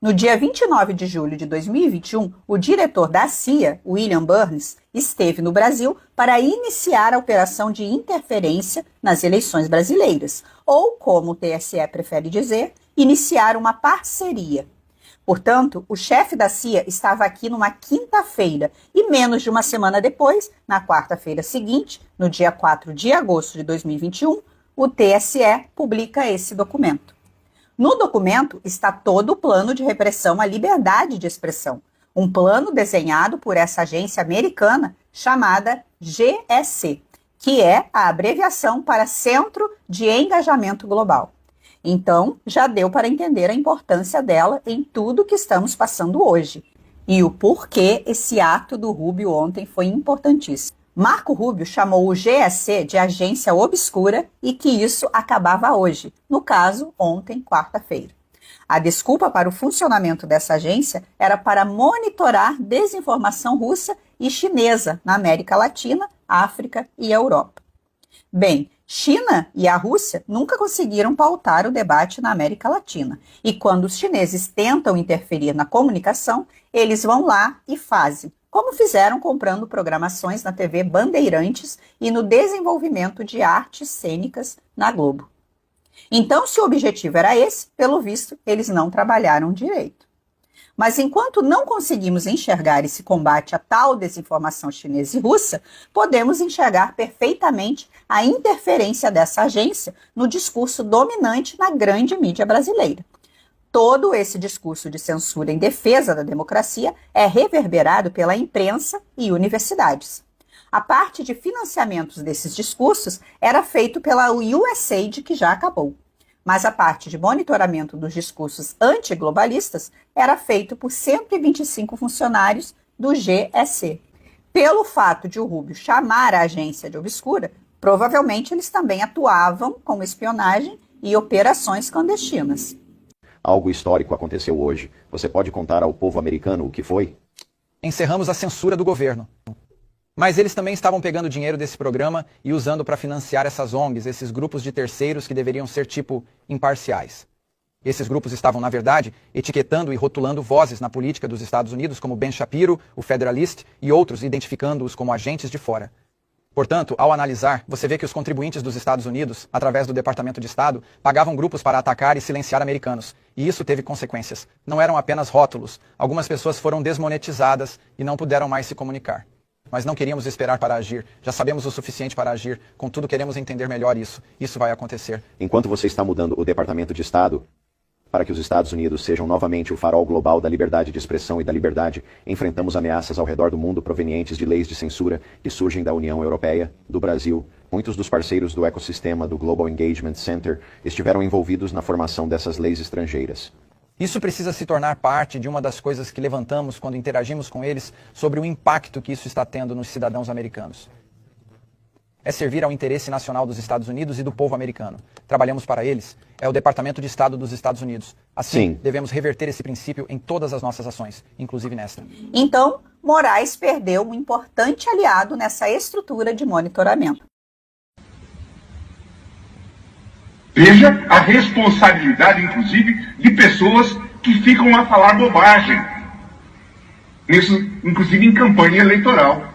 No dia 29 de julho de 2021, o diretor da CIA, William Burns, esteve no Brasil para iniciar a operação de interferência nas eleições brasileiras, ou, como o TSE prefere dizer, iniciar uma parceria. Portanto, o chefe da CIA estava aqui numa quinta-feira e menos de uma semana depois, na quarta-feira seguinte, no dia 4 de agosto de 2021, o TSE publica esse documento. No documento está todo o plano de repressão à liberdade de expressão, um plano desenhado por essa agência americana chamada GEC, que é a abreviação para Centro de Engajamento Global. Então, já deu para entender a importância dela em tudo que estamos passando hoje e o porquê esse ato do Rubio ontem foi importantíssimo. Marco Rubio chamou o GEC de agência obscura e que isso acabava hoje, no caso, ontem, quarta-feira. A desculpa para o funcionamento dessa agência era para monitorar desinformação russa e chinesa na América Latina, África e Europa. Bem, China e a Rússia nunca conseguiram pautar o debate na América Latina. E quando os chineses tentam interferir na comunicação, eles vão lá e fazem, como fizeram comprando programações na TV Bandeirantes e no desenvolvimento de artes cênicas na Globo. Então, se o objetivo era esse, pelo visto, eles não trabalharam direito. Mas enquanto não conseguimos enxergar esse combate à tal desinformação chinesa e russa, podemos enxergar perfeitamente a interferência dessa agência no discurso dominante na grande mídia brasileira. Todo esse discurso de censura em defesa da democracia é reverberado pela imprensa e universidades. A parte de financiamentos desses discursos era feito pela USAID, que já acabou. Mas a parte de monitoramento dos discursos antiglobalistas era feito por 125 funcionários do GEC. Pelo fato de o Rubio chamar a agência de obscura, provavelmente eles também atuavam com espionagem e operações clandestinas. Algo histórico aconteceu hoje. Você pode contar ao povo americano o que foi? Encerramos a censura do governo. Mas eles também estavam pegando dinheiro desse programa e usando para financiar essas ONGs, esses grupos de terceiros que deveriam ser tipo imparciais. Esses grupos estavam, na verdade, etiquetando e rotulando vozes na política dos Estados Unidos como Ben Shapiro, o Federalist e outros, identificando-os como agentes de fora. Portanto, ao analisar, você vê que os contribuintes dos Estados Unidos, através do Departamento de Estado, pagavam grupos para atacar e silenciar americanos. E isso teve consequências. Não eram apenas rótulos. Algumas pessoas foram desmonetizadas e não puderam mais se comunicar. Mas não queríamos esperar para agir. Já sabemos o suficiente para agir. Contudo, queremos entender melhor isso. Isso vai acontecer. Enquanto você está mudando o Departamento de Estado para que os Estados Unidos sejam novamente o farol global da liberdade de expressão e da liberdade, enfrentamos ameaças ao redor do mundo provenientes de leis de censura que surgem da União Europeia, do Brasil. Muitos dos parceiros do ecossistema do Global Engagement Center estiveram envolvidos na formação dessas leis estrangeiras. Isso precisa se tornar parte de uma das coisas que levantamos quando interagimos com eles sobre o impacto que isso está tendo nos cidadãos americanos. É servir ao interesse nacional dos Estados Unidos e do povo americano. Trabalhamos para eles. É o Departamento de Estado dos Estados Unidos. Assim, Sim. Devemos reverter esse princípio em todas as nossas ações, inclusive nesta. Então, Moraes perdeu um importante aliado nessa estrutura de monitoramento. Veja a responsabilidade, inclusive, de pessoas que ficam a falar bobagem, isso, inclusive em campanha eleitoral.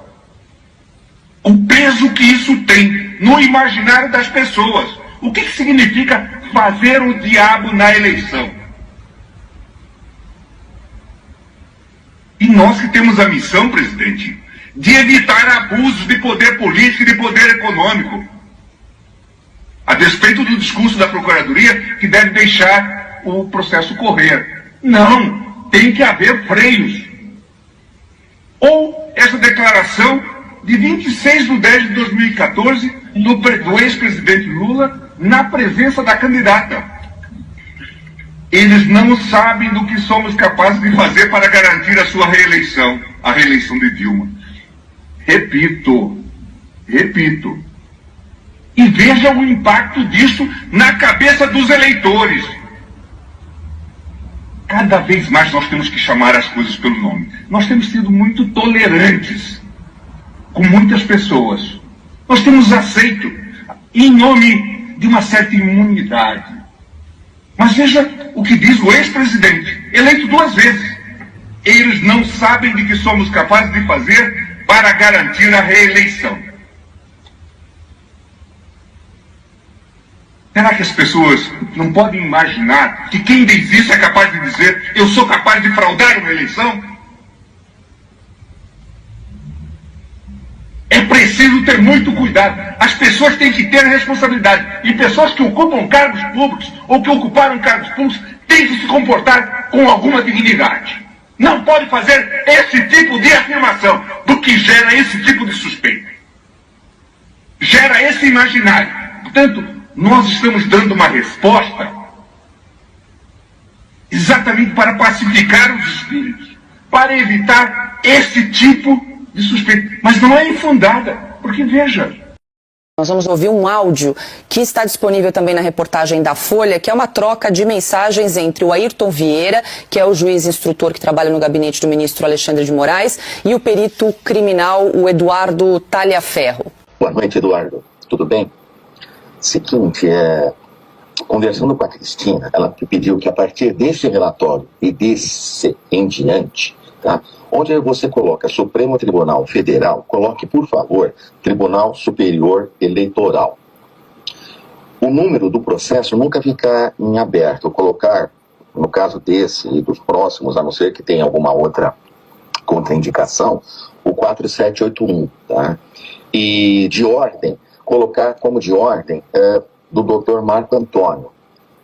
O peso que isso tem no imaginário das pessoas. O que significa fazer o diabo na eleição? E nós que temos a missão, presidente, de evitar abusos de poder político e de poder econômico. A despeito do discurso da Procuradoria, que deve deixar o processo correr. Não, tem que haver freios. Ou essa declaração de 26 de 10 de 2014 do ex-presidente Lula na presença da candidata. Eles não sabem do que somos capazes de fazer para garantir a sua reeleição, a reeleição de Dilma. Repito. E veja o impacto disso na cabeça dos eleitores. Cada vez mais nós temos que chamar as coisas pelo nome. Nós temos sido muito tolerantes com muitas pessoas. Nós temos aceito em nome de uma certa imunidade. Mas veja o que diz o ex-presidente, eleito 2 vezes. Eles não sabem de que somos capazes de fazer para garantir a reeleição. Será que as pessoas não podem imaginar que quem diz isso é capaz de dizer eu sou capaz de fraudar uma eleição? É preciso ter muito cuidado. As pessoas têm que ter responsabilidade. E pessoas que ocupam cargos públicos ou que ocuparam cargos públicos têm que se comportar com alguma dignidade. Não pode fazer esse tipo de afirmação, porque gera esse tipo de suspeita. Gera esse imaginário. Portanto, nós estamos dando uma resposta exatamente para pacificar os espíritos, para evitar esse tipo de suspeita. Mas não é infundada, porque veja... Nós vamos ouvir um áudio que está disponível também na reportagem da Folha, que é uma troca de mensagens entre o Ayrton Vieira, que é o juiz instrutor que trabalha no gabinete do ministro Alexandre de Moraes, e o perito criminal, o Eduardo Talhaferro. Boa noite, Eduardo. Tudo bem? Seguinte, conversando com a Cristina, ela pediu que a partir deste relatório e desse em diante, tá? Onde você coloca Supremo Tribunal Federal, coloque, por favor, Tribunal Superior Eleitoral. O número do processo nunca ficar em aberto. Colocar, no caso desse e dos próximos, a não ser que tenha alguma outra contraindicação, o 4781, tá? E de ordem, colocar como de ordem do Dr. Marco Antônio,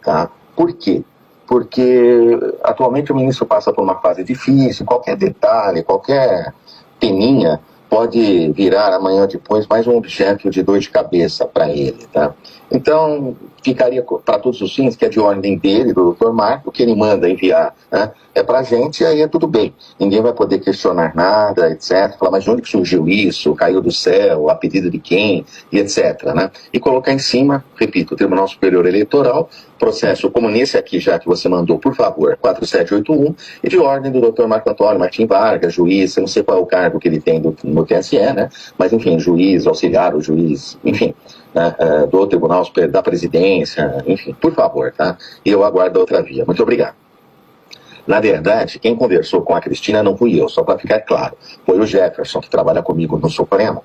tá? Por quê? Porque atualmente o ministro passa por uma fase difícil, qualquer detalhe, qualquer peninha pode virar amanhã ou depois mais um objeto de dor de cabeça para ele, tá? Então, ficaria para todos os fins que é de ordem dele, do Dr. Marco, que ele manda enviar, né? É para a gente, aí é tudo bem. Ninguém vai poder questionar nada, etc. Falar, mas de onde que surgiu isso? Caiu do céu? A pedido de quem? E etc. Né? E colocar em cima, repito, o Tribunal Superior Eleitoral, processo como nesse aqui já que você mandou, por favor, 4781, e de ordem do Dr. Marco Antônio Martim Vargas, juiz, eu não sei qual é o cargo que ele tem no TSE, né? Mas enfim, juiz, auxiliar, o juiz, enfim, né? Do Tribunal Superior da Presidência, enfim, por favor, tá? E eu aguardo a outra via. Muito obrigado. Na verdade, quem conversou com a Cristina não fui eu, só para ficar claro. Foi o Jefferson, que trabalha comigo no Supremo.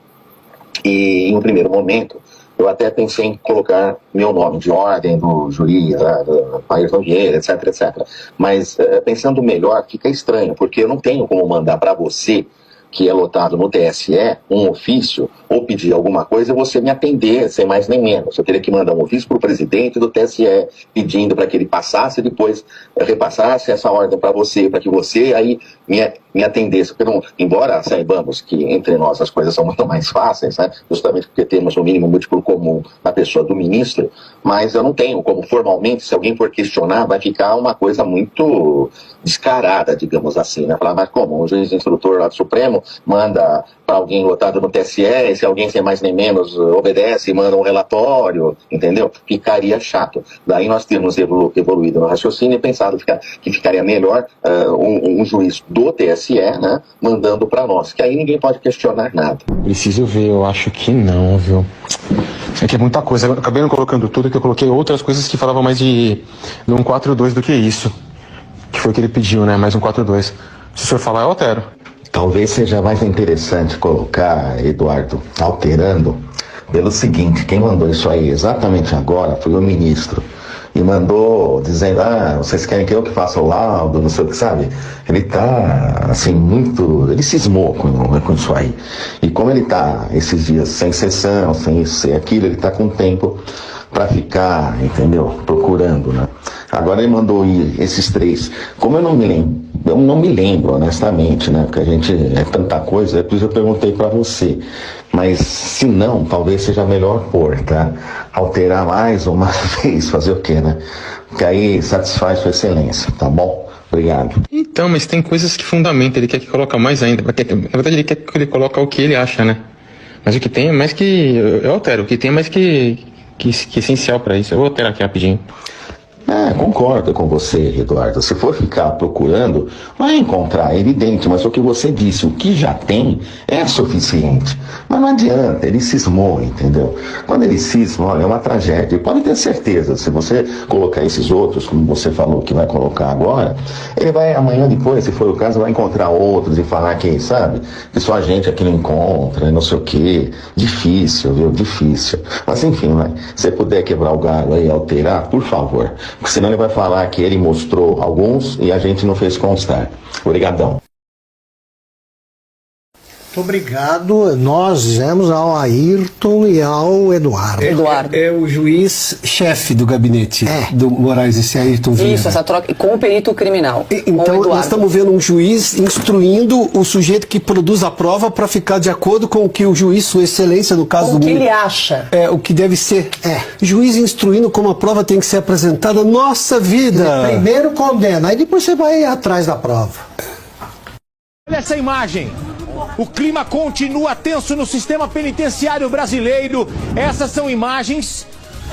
E, em um primeiro momento, eu até pensei em colocar meu nome de ordem do juiz, do Ayrton Vieira, etc, etc. Mas, pensando melhor, fica estranho, porque eu não tenho como mandar para você, que é lotado no TSE, um ofício, ou pedir alguma coisa, você me atender, sem mais nem menos. Eu teria que mandar um ofício para o presidente do TSE, pedindo para que ele passasse e depois repassasse essa ordem para você, para que você aí me atendesse. Porque não, embora saibamos que entre nós as coisas são muito mais fáceis, né, justamente porque temos um mínimo múltiplo comum na pessoa do ministro, mas eu não tenho como formalmente, se alguém for questionar, vai ficar uma coisa muito descarada, digamos assim, né? Falar, mas como? O juiz instrutor lá do Supremo manda para alguém lotado no TSE, e se alguém sem mais nem menos obedece e manda um relatório, entendeu? Ficaria chato. Daí nós temos evoluído no raciocínio e pensado que ficaria melhor um juiz do TSE, né, mandando para nós, que aí ninguém pode questionar nada. Preciso ver, eu acho que não, viu? É que é muita coisa. Eu acabei não colocando tudo, que eu coloquei outras coisas que falavam mais de 142 do que isso. Que foi o que ele pediu, né? Mais 142. Se o senhor falar, eu altero. Talvez seja mais interessante colocar, Eduardo, alterando, pelo seguinte: quem mandou isso aí exatamente agora foi o ministro. E mandou dizendo, vocês querem que eu que faça o laudo, não sei o que, sabe? Ele tá, assim, muito... Ele cismou com isso aí. E como ele tá esses dias sem sessão, sem isso, sem aquilo, ele tá com tempo para ficar, entendeu? Procurando, né? Agora ele mandou ir esses 3. Como eu não me lembro Eu não me lembro, honestamente, né? Porque a gente é tanta coisa, é por isso eu perguntei para você. Mas se não, talvez seja melhor pôr, tá? Alterar mais uma vez, fazer o quê, né? Porque aí satisfaz sua excelência, tá bom? Obrigado. Então, mas tem coisas que fundamentam, ele quer que coloque mais ainda. Na verdade, ele quer que ele coloque o que ele acha, né? Mas o que tem é mais que... Eu altero, o que tem é mais que essencial para isso. Eu vou alterar aqui rapidinho. Concordo com você, Eduardo. Se for ficar procurando, vai encontrar, é evidente, mas o que você disse, o que já tem é suficiente. Mas não adianta, ele cismou, entendeu? Quando ele cisma, olha, é uma tragédia. E pode ter certeza, se você colocar esses outros, como você falou que vai colocar agora, ele vai amanhã depois, se for o caso, vai encontrar outros e falar que, sabe, que só a gente aqui não encontra, não sei o quê. Difícil, viu? Difícil. Mas enfim, vai. Se você puder quebrar o galho aí, alterar, por favor. Porque senão ele vai falar que ele mostrou alguns e a gente não fez constar. Obrigadão. Muito obrigado. Nós dizemos ao Ayrton e ao Eduardo. Eduardo. É o juiz-chefe do gabinete do Moraes, esse Ayrton Vieira. Isso, essa troca com o perito criminal. Então, nós estamos vendo um juiz instruindo o sujeito que produz a prova para ficar de acordo com o que o juiz, sua excelência, no caso do... O que ele acha. O que deve ser. Juiz instruindo como a prova tem que ser apresentada. Nossa vida! Ele primeiro condena, aí depois você vai atrás da prova. Olha essa imagem. O clima continua tenso no sistema penitenciário brasileiro. Essas são imagens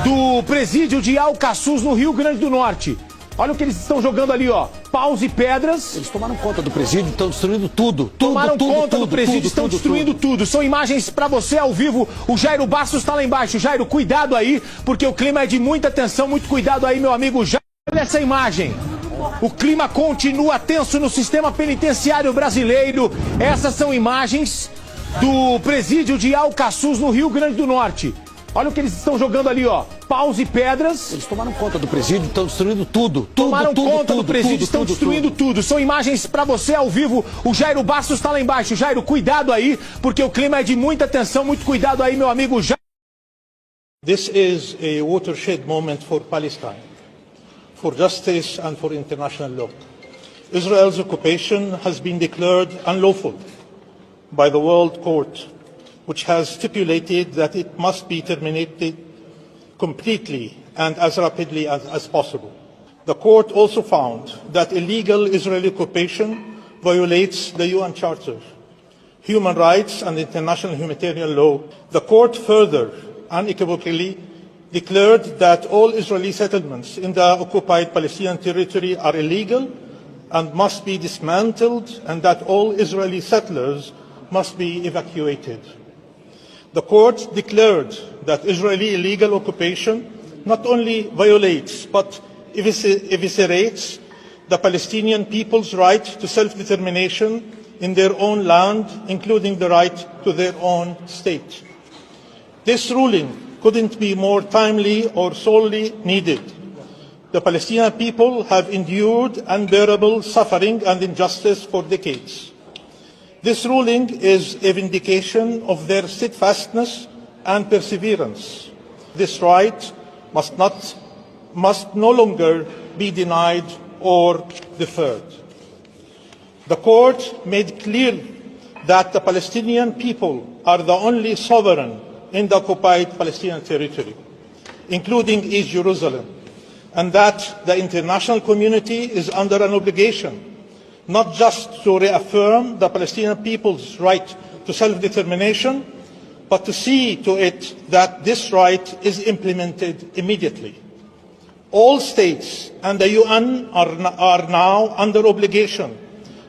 do presídio de Alcaçuz, no Rio Grande do Norte. Olha o que eles estão jogando ali, ó. Paus e pedras. Eles tomaram conta do presídio, estão destruindo tudo. Tomaram conta do presídio, estão destruindo tudo. São imagens pra você ao vivo. O Jairo Bastos tá lá embaixo. Jairo, cuidado aí, porque o clima é de muita tensão. Muito cuidado aí, meu amigo Jairo. Olha essa imagem. O clima continua tenso no sistema penitenciário brasileiro. Essas são imagens do presídio de Alcaçuz, no Rio Grande do Norte. Olha o que eles estão jogando ali, ó. Paus e pedras. Eles tomaram conta do presídio, estão destruindo tudo. Tomaram conta do presídio, estão destruindo tudo. São imagens pra você ao vivo. O Jairo Bastos tá lá embaixo. Jairo, cuidado aí, porque o clima é de muita tensão. Muito cuidado aí, meu amigo Jairo. This is a watershed moment for Palestine, for justice and for international law. Israel's occupation has been declared unlawful by the World Court, which has stipulated that it must be terminated completely and as rapidly as possible. The court also found that illegal Israeli occupation violates the UN Charter, human rights and international humanitarian law. The court further unequivocally declared that all Israeli settlements in the occupied Palestinian territory are illegal and must be dismantled, and that all Israeli settlers must be evacuated. The court declared that Israeli illegal occupation not only violates but eviscerates the Palestinian people's right to self-determination in their own land, including the right to their own state. This ruling couldn't be more timely or sorely needed. The Palestinian people have endured unbearable suffering and injustice for decades. This ruling is a vindication of their steadfastness and perseverance. This right must no longer be denied or deferred. The court made clear that the Palestinian people are the only sovereign in the occupied Palestinian territory, including East Jerusalem, and that the international community is under an obligation not just to reaffirm the Palestinian people's right to self-determination, but to see to it that this right is implemented immediately. All states and the UN are now under obligation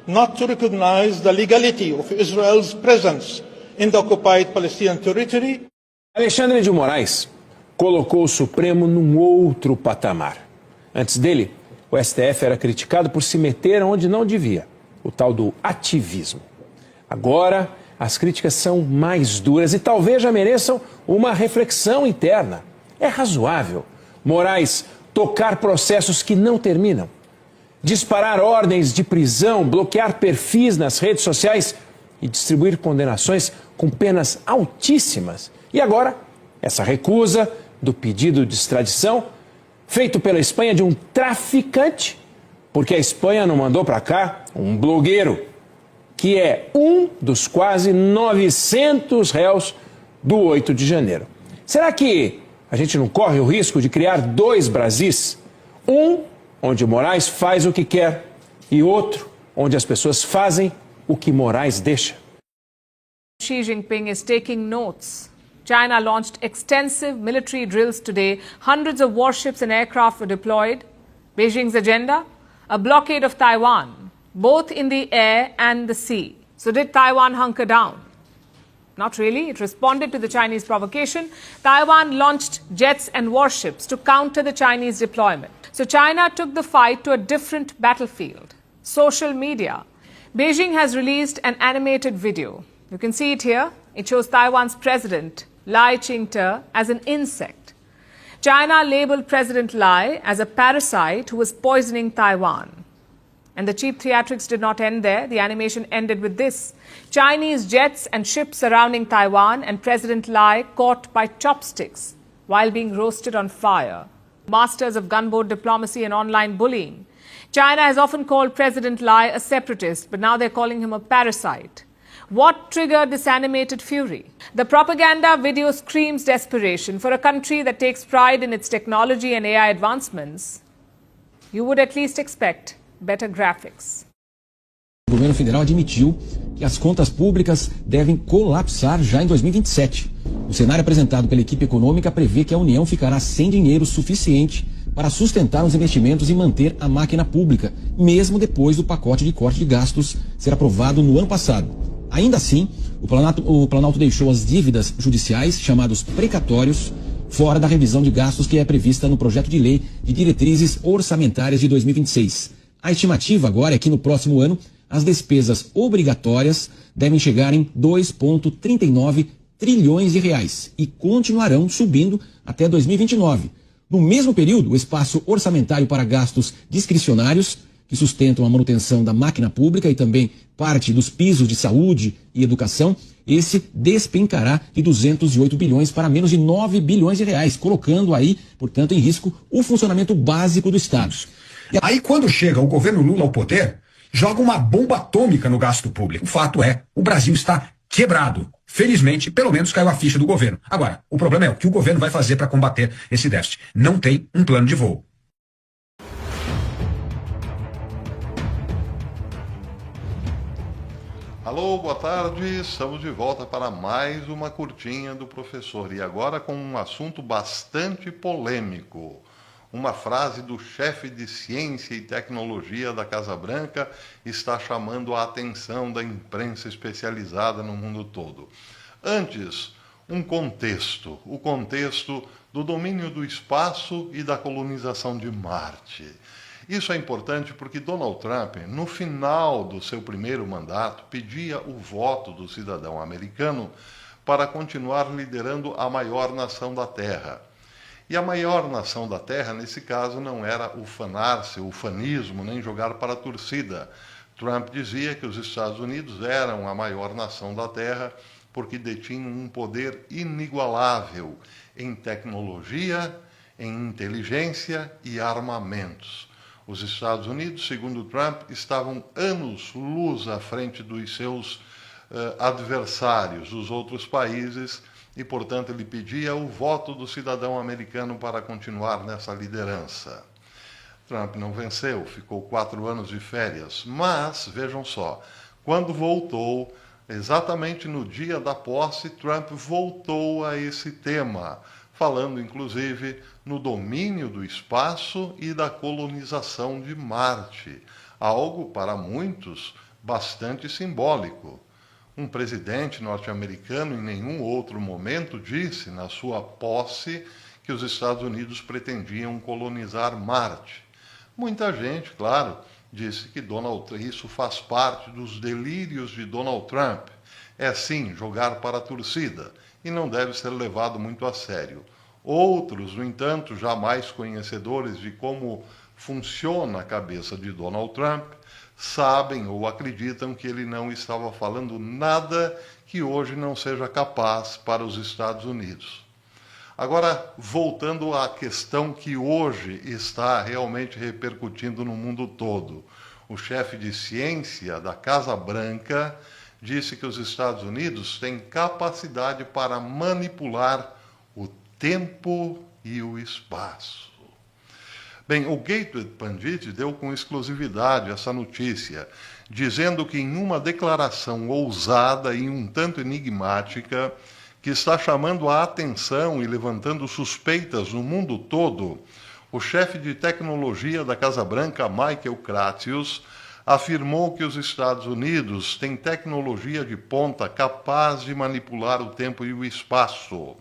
not to recognize the legality of Israel's presence in the occupied Palestinian territory. Alexandre de Moraes colocou o Supremo num outro patamar. Antes dele, o STF era criticado por se meter onde não devia, o tal do ativismo. Agora, as críticas são mais duras e talvez já mereçam uma reflexão interna. É razoável Moraes tocar processos que não terminam, disparar ordens de prisão, bloquear perfis nas redes sociais e distribuir condenações com penas altíssimas. E agora, essa recusa do pedido de extradição feito pela Espanha de um traficante porque a Espanha não mandou para cá um blogueiro, que é um dos quase 900 réus do 8 de janeiro. Será que a gente não corre o risco de criar dois Brasis? Um onde Moraes faz o que quer e outro onde as pessoas fazem o que Moraes deixa. Xi Jinping is taking notes. China launched extensive military drills today. Hundreds of warships and aircraft were deployed. Beijing's agenda? A blockade of Taiwan, both in the air and the sea. So did Taiwan hunker down? Not really. It responded to the Chinese provocation. Taiwan launched jets and warships to counter the Chinese deployment. So China took the fight to a different battlefield. Social media. Beijing has released an animated video. You can see it here. It shows Taiwan's president, Lai Ching-te, as an insect. China labeled President Lai as a parasite who was poisoning Taiwan. And the cheap theatrics did not end there. The animation ended with this. Chinese jets and ships surrounding Taiwan and President Lai caught by chopsticks while being roasted on fire. Masters of gunboat diplomacy and online bullying. China has often called President Lai a separatist, but now they're calling him a parasite. What triggered this animated fury? The propaganda video screams desperation. For a country that takes pride in its technology and AI advancements, you would at least expect better graphics. O governo federal admitiu que as contas públicas devem colapsar já em 2027. O cenário apresentado pela equipe econômica prevê que a União ficará sem dinheiro suficiente para sustentar os investimentos e manter a máquina pública, mesmo depois do pacote de corte de gastos ser aprovado no ano passado. Ainda assim, o Planalto deixou as dívidas judiciais, chamados precatórios, fora da revisão de gastos que é prevista no projeto de lei de diretrizes orçamentárias de 2026. A estimativa agora é que no próximo ano as despesas obrigatórias devem chegar em 2,39 trilhões de reais e continuarão subindo até 2029. No mesmo período, o espaço orçamentário para gastos discricionários, que sustentam a manutenção da máquina pública e também parte dos pisos de saúde e educação, esse despencará de 208 bilhões para menos de 9 bilhões de reais, colocando aí, portanto, em risco o funcionamento básico do Estado. Aí, quando chega o governo Lula ao poder, joga uma bomba atômica no gasto público. O fato é, o Brasil está quebrado. Felizmente, pelo menos caiu a ficha do governo. Agora, o problema é o que o governo vai fazer para combater esse déficit. Não tem um plano de voo. Alô, boa tarde, estamos de volta para mais uma curtinha do professor e agora com um assunto bastante polêmico. Uma frase do chefe de ciência e tecnologia da Casa Branca está chamando a atenção da imprensa especializada no mundo todo. Antes, um contexto, o contexto do domínio do espaço e da colonização de Marte. Isso é importante porque Donald Trump, no final do seu primeiro mandato, pedia o voto do cidadão americano para continuar liderando a maior nação da Terra. E a maior nação da Terra, nesse caso, não era ufanar-se, ufanismo, nem jogar para a torcida. Trump dizia que os Estados Unidos eram a maior nação da Terra porque detinham um poder inigualável em tecnologia, em inteligência e armamentos. Os Estados Unidos, segundo Trump, estavam anos-luz à frente dos seus adversários, os outros países, e, portanto, ele pedia o voto do cidadão americano para continuar nessa liderança. Trump não venceu, ficou 4 anos de férias, mas, vejam só, quando voltou, exatamente no dia da posse, Trump voltou a esse tema, falando, inclusive, no domínio do espaço e da colonização de Marte, algo, para muitos, bastante simbólico. Um presidente norte-americano em nenhum outro momento disse, na sua posse, que os Estados Unidos pretendiam colonizar Marte. Muita gente, claro, disse que isso faz parte dos delírios de Donald Trump. É sim jogar para a torcida e não deve ser levado muito a sério. Outros, no entanto, jamais conhecedores de como funciona a cabeça de Donald Trump, sabem ou acreditam que ele não estava falando nada que hoje não seja capaz para os Estados Unidos. Agora, voltando à questão que hoje está realmente repercutindo no mundo todo. O chefe de ciência da Casa Branca disse que os Estados Unidos têm capacidade para manipular o tempo e o espaço. Bem, o Gateway Pundit deu com exclusividade essa notícia, dizendo que em uma declaração ousada e um tanto enigmática, que está chamando a atenção e levantando suspeitas no mundo todo, o chefe de tecnologia da Casa Branca, Michael Kratius, afirmou que os Estados Unidos têm tecnologia de ponta capaz de manipular o tempo e o espaço.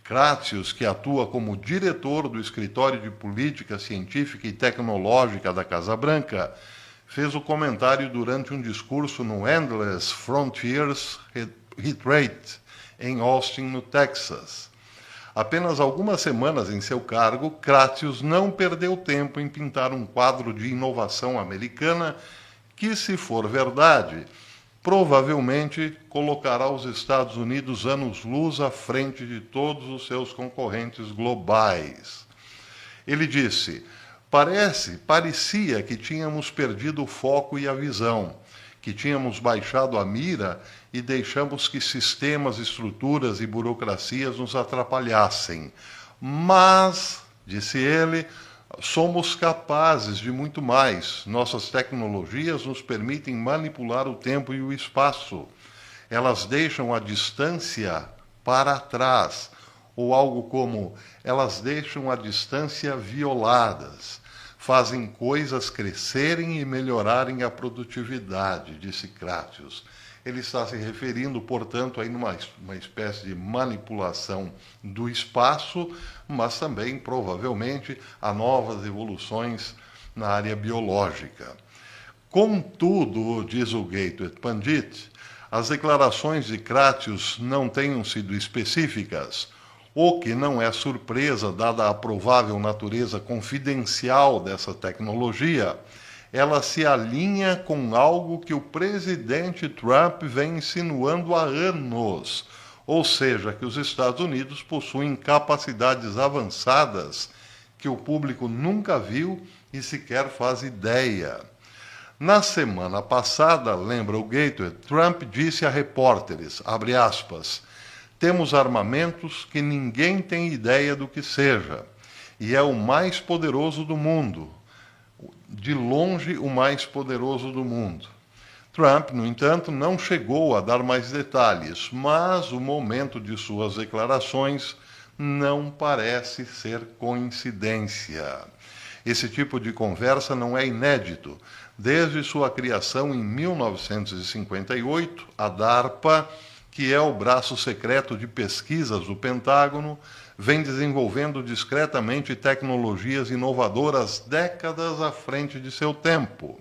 Kratius, que atua como diretor do Escritório de Política Científica e Tecnológica da Casa Branca, fez o comentário durante um discurso no Endless Frontiers Retreat, em Austin, no Texas. Apenas algumas semanas em seu cargo, Kratius não perdeu tempo em pintar um quadro de inovação americana que, se for verdade, provavelmente colocará os Estados Unidos anos-luz à frente de todos os seus concorrentes globais. Ele disse: parecia que tínhamos perdido o foco e a visão, que tínhamos baixado a mira e deixamos que sistemas, estruturas e burocracias nos atrapalhassem. Mas, disse ele, somos capazes de muito mais. Nossas tecnologias nos permitem manipular o tempo e o espaço. Elas deixam a distância para trás, ou algo como, elas deixam a distância violadas. Fazem coisas crescerem e melhorarem a produtividade, disse Kratius. Ele está se referindo, portanto, a uma espécie de manipulação do espaço, mas também, provavelmente, a novas evoluções na área biológica. Contudo, diz o Gateway Pundit, as declarações de Kratius não tenham sido específicas, o que não é surpresa, dada a provável natureza confidencial dessa tecnologia. Ela se alinha com algo que o presidente Trump vem insinuando há anos, ou seja, que os Estados Unidos possuem capacidades avançadas que o público nunca viu e sequer faz ideia. Na semana passada, lembra o Gateway, Trump disse a repórteres, abre aspas, temos armamentos que ninguém tem ideia do que seja, e é o mais poderoso do mundo. De longe o mais poderoso do mundo. Trump, no entanto, não chegou a dar mais detalhes, mas o momento de suas declarações não parece ser coincidência. Esse tipo de conversa não é inédito. Desde sua criação em 1958, a DARPA, que é o braço secreto de pesquisas do Pentágono, vem desenvolvendo discretamente tecnologias inovadoras décadas à frente de seu tempo.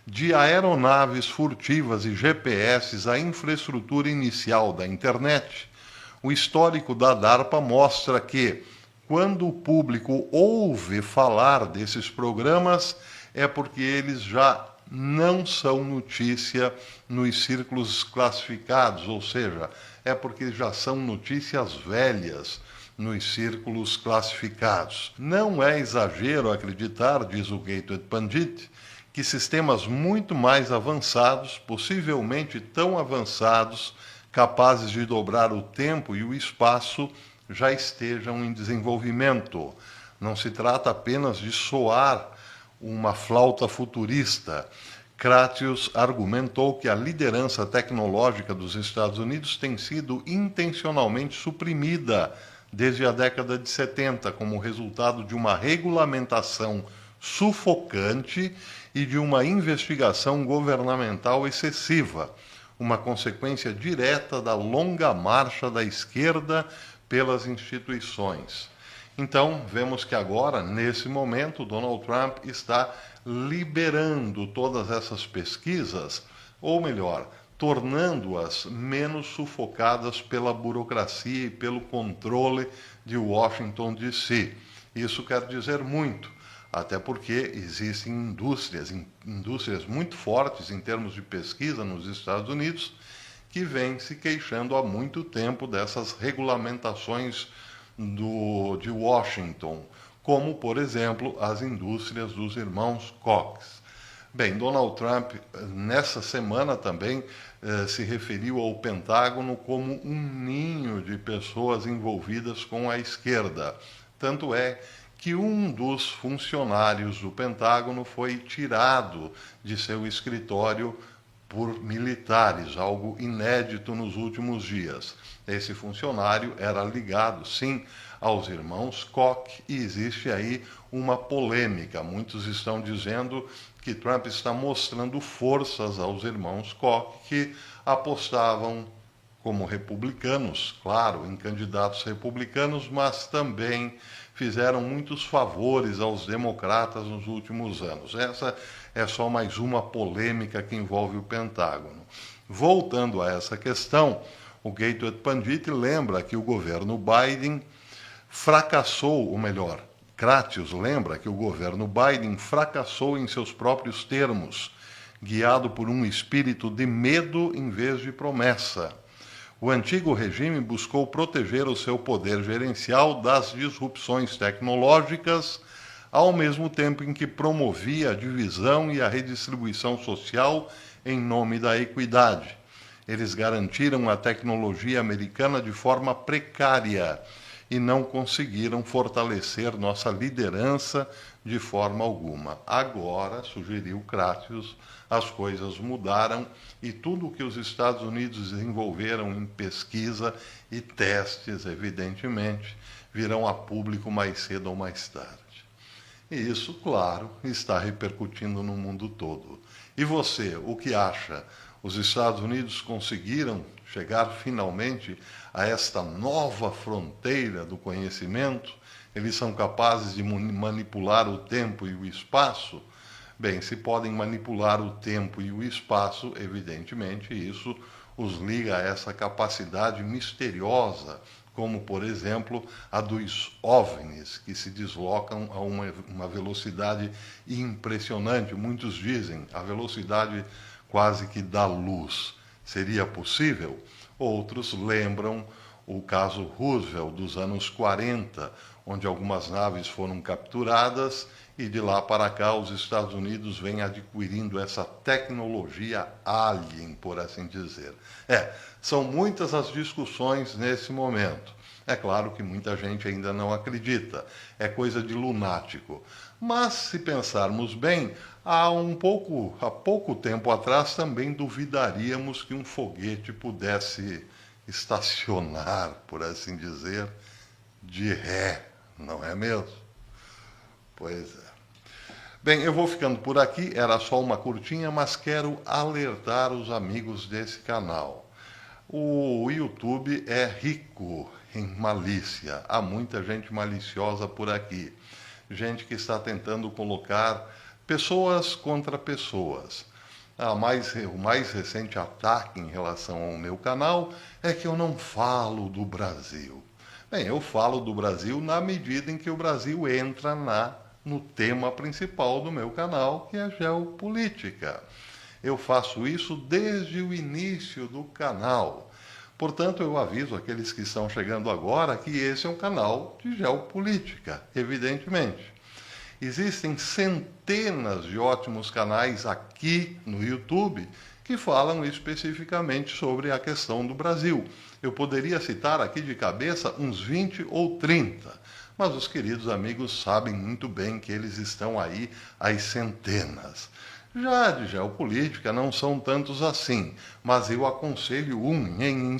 De aeronaves furtivas e GPS à infraestrutura inicial da internet, o histórico da DARPA mostra que, quando o público ouve falar desses programas, é porque eles já não são notícia nos círculos classificados, ou seja, é porque já são notícias velhas nos círculos classificados. Não é exagero acreditar, diz o Gateway Pundit, que sistemas muito mais avançados, possivelmente tão avançados, capazes de dobrar o tempo e o espaço, já estejam em desenvolvimento. Não se trata apenas de soar uma flauta futurista. Kratius argumentou que a liderança tecnológica dos Estados Unidos tem sido intencionalmente suprimida desde a década de 70, como resultado de uma regulamentação sufocante e de uma investigação governamental excessiva, uma consequência direta da longa marcha da esquerda pelas instituições. Então, vemos que agora, nesse momento, Donald Trump está liberando todas essas pesquisas, ou melhor, tornando-as menos sufocadas pela burocracia e pelo controle de Washington, D.C. Isso quer dizer muito, até porque existem indústrias muito fortes em termos de pesquisa nos Estados Unidos que vêm se queixando há muito tempo dessas regulamentações de Washington, como, por exemplo, as indústrias dos irmãos Koch. Bem, Donald Trump, nessa semana também, se referiu ao Pentágono como um ninho de pessoas envolvidas com a esquerda. Tanto é que um dos funcionários do Pentágono foi tirado de seu escritório por militares, algo inédito nos últimos dias. Esse funcionário era ligado, sim, aos irmãos Koch, e existe aí uma polêmica. Muitos estão dizendo que Trump está mostrando forças aos irmãos Koch, que apostavam como republicanos, claro, em candidatos republicanos, mas também fizeram muitos favores aos democratas nos últimos anos. Essa é só mais uma polêmica que envolve o Pentágono. Voltando a essa questão, o Gateway Pandit lembra que o governo Biden fracassou, ou melhor, Kratius lembra que o governo Biden fracassou em seus próprios termos, guiado por um espírito de medo em vez de promessa. O antigo regime buscou proteger o seu poder gerencial das disrupções tecnológicas, ao mesmo tempo em que promovia a divisão e a redistribuição social em nome da equidade. Eles garantiram a tecnologia americana de forma precária e não conseguiram fortalecer nossa liderança de forma alguma. Agora, sugeriu Kratius, as coisas mudaram e tudo o que os Estados Unidos desenvolveram em pesquisa e testes, evidentemente, virão a público mais cedo ou mais tarde. E isso, claro, está repercutindo no mundo todo. E você, o que acha? Os Estados Unidos conseguiram chegar finalmente a esta nova fronteira do conhecimento? Eles são capazes de manipular o tempo e o espaço? Bem, se podem manipular o tempo e o espaço, evidentemente isso os liga a essa capacidade misteriosa, como, por exemplo, a dos OVNIs, que se deslocam a uma velocidade impressionante. Muitos dizem a velocidade quase que da luz. Seria possível? Outros lembram o caso Roosevelt dos anos 40, onde algumas naves foram capturadas e de lá para cá os Estados Unidos vêm adquirindo essa tecnologia alien, por assim dizer. São muitas as discussões nesse momento. É claro que muita gente ainda não acredita, é coisa de lunático. Mas, se pensarmos bem, há pouco tempo atrás também duvidaríamos que um foguete pudesse estacionar, por assim dizer, de ré, não é mesmo? Pois é. Bem, eu vou ficando por aqui, era só uma curtinha, mas quero alertar os amigos desse canal. O YouTube é rico em malícia, há muita gente maliciosa por aqui. Gente que está tentando colocar pessoas contra pessoas. O mais recente ataque em relação ao meu canal é que eu não falo do Brasil. Bem, eu falo do Brasil na medida em que o Brasil entra no tema principal do meu canal, que é geopolítica. Eu faço isso desde o início do canal. Portanto, eu aviso aqueles que estão chegando agora que esse é um canal de geopolítica, evidentemente. Existem centenas de ótimos canais aqui no YouTube que falam especificamente sobre a questão do Brasil. Eu poderia citar aqui de cabeça uns 20 ou 30, mas os queridos amigos sabem muito bem que eles estão aí às centenas. Já de geopolítica não são tantos assim, mas eu aconselho um em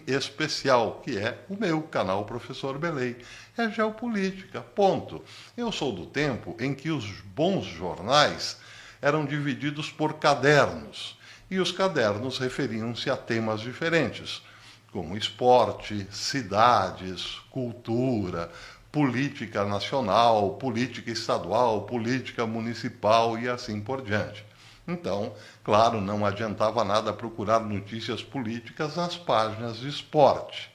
especial, que é o meu canal Professor Belei. É geopolítica, ponto. Eu sou do tempo em que os bons jornais eram divididos por cadernos, e os cadernos referiam-se a temas diferentes, como esporte, cidades, cultura, política nacional, política estadual, política municipal e assim por diante. Então, claro, não adiantava nada procurar notícias políticas nas páginas de esporte.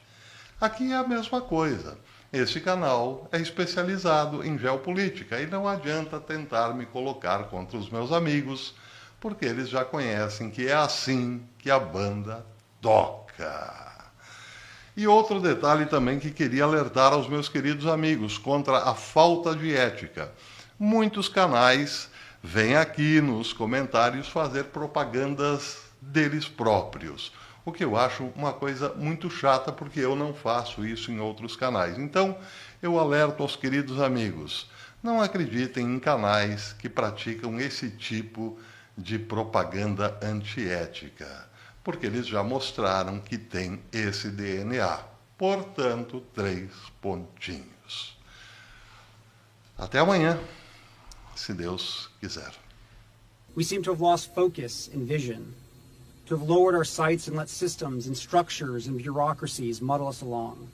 Aqui é a mesma coisa. Este canal é especializado em geopolítica e não adianta tentar me colocar contra os meus amigos, porque eles já conhecem que é assim que a banda toca. E outro detalhe também que queria alertar aos meus queridos amigos contra a falta de ética. Muitos canais vêm aqui nos comentários fazer propagandas deles próprios, o que eu acho uma coisa muito chata, porque eu não faço isso em outros canais. Então, eu alerto aos queridos amigos, não acreditem em canais que praticam esse tipo de propaganda antiética, porque eles já mostraram que tem esse DNA. Portanto, 3 pontinhos. Até amanhã, se Deus quiser. We seem to have lost focus and vision, to have lowered our sights and let systems and structures and bureaucracies muddle us along.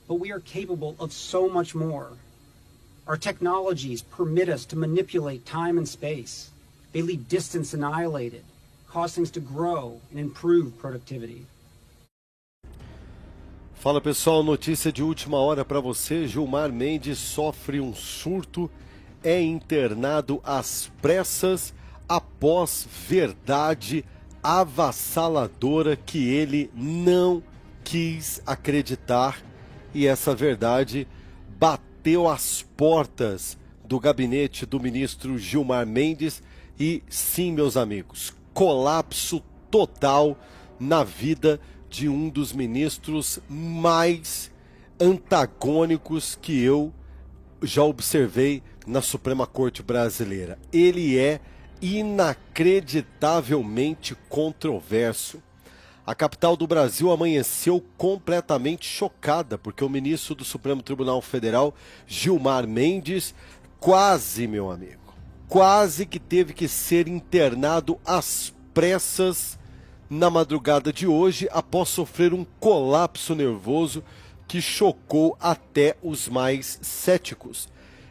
But we are capable of so much more. Our technologies permit us to manipulate time and space. They leave distance annihilated, cause things to grow and improve productivity. Fala pessoal, notícia de última hora para você. Gilmar Mendes sofre um surto, é internado às pressas após verdade avassaladora que ele não quis acreditar, e essa verdade bateu às portas do gabinete do ministro Gilmar Mendes. E sim, meus amigos, colapso total na vida de um dos ministros mais antagônicos que eu já observei na Suprema Corte Brasileira. Ele é inacreditavelmente controverso. A capital do Brasil amanheceu completamente chocada, porque o ministro do Supremo Tribunal Federal, Gilmar Mendes, quase, meu amigo, quase que teve que ser internado às pressas na madrugada de hoje, após sofrer um colapso nervoso que chocou até os mais céticos.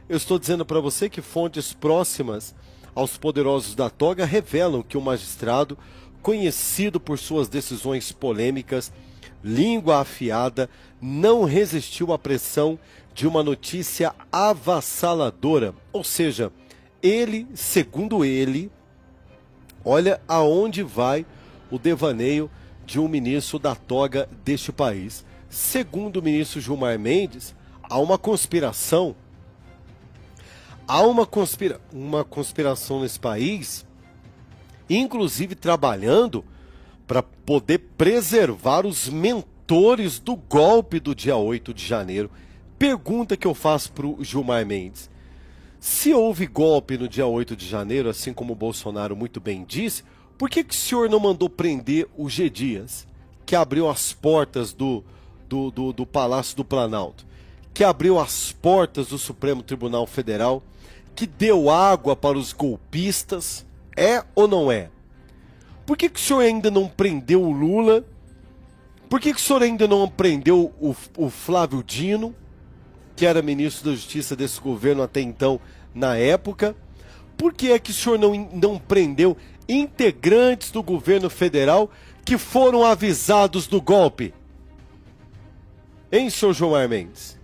Eu estou dizendo para você que fontes próximas aos poderosos da toga revelam que o magistrado, conhecido por suas decisões polêmicas, língua afiada, não resistiu à pressão de uma notícia avassaladora. Ou seja, ele, segundo ele, olha aonde vai o devaneio de um ministro da toga deste país. Segundo o ministro Gilmar Mendes, há uma conspiração. Há uma conspiração nesse país, inclusive trabalhando para poder preservar os mentores do golpe do dia 8 de janeiro. Pergunta que eu faço para o Gilmar Mendes: se houve golpe no dia 8 de janeiro, assim como o Bolsonaro muito bem disse, por que o senhor não mandou prender o G. Dias, que abriu as portas do Palácio do Planalto, que abriu as portas do Supremo Tribunal Federal, que deu água para os golpistas? É ou não é? Por que o senhor ainda não prendeu o Lula? Por que o senhor ainda não prendeu o Flávio Dino, que era ministro da Justiça desse governo até então, na época? Por que é que o senhor não prendeu integrantes do governo federal que foram avisados do golpe? Hein, senhor Gilmar Mendes?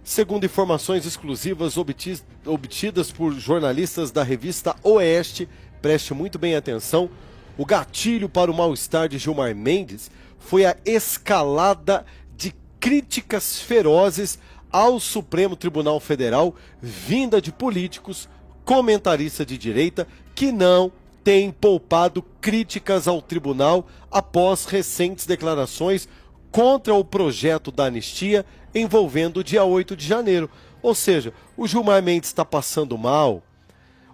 Segundo informações exclusivas obtidas por jornalistas da revista Oeste, preste muito bem atenção, o gatilho para o mal-estar de Gilmar Mendes foi a escalada de críticas ferozes ao Supremo Tribunal Federal, vinda de políticos, comentaristas de direita, que não têm poupado críticas ao tribunal após recentes declarações contra o projeto da anistia envolvendo o dia 8 de janeiro. Ou seja, o Gilmar Mendes está passando mal,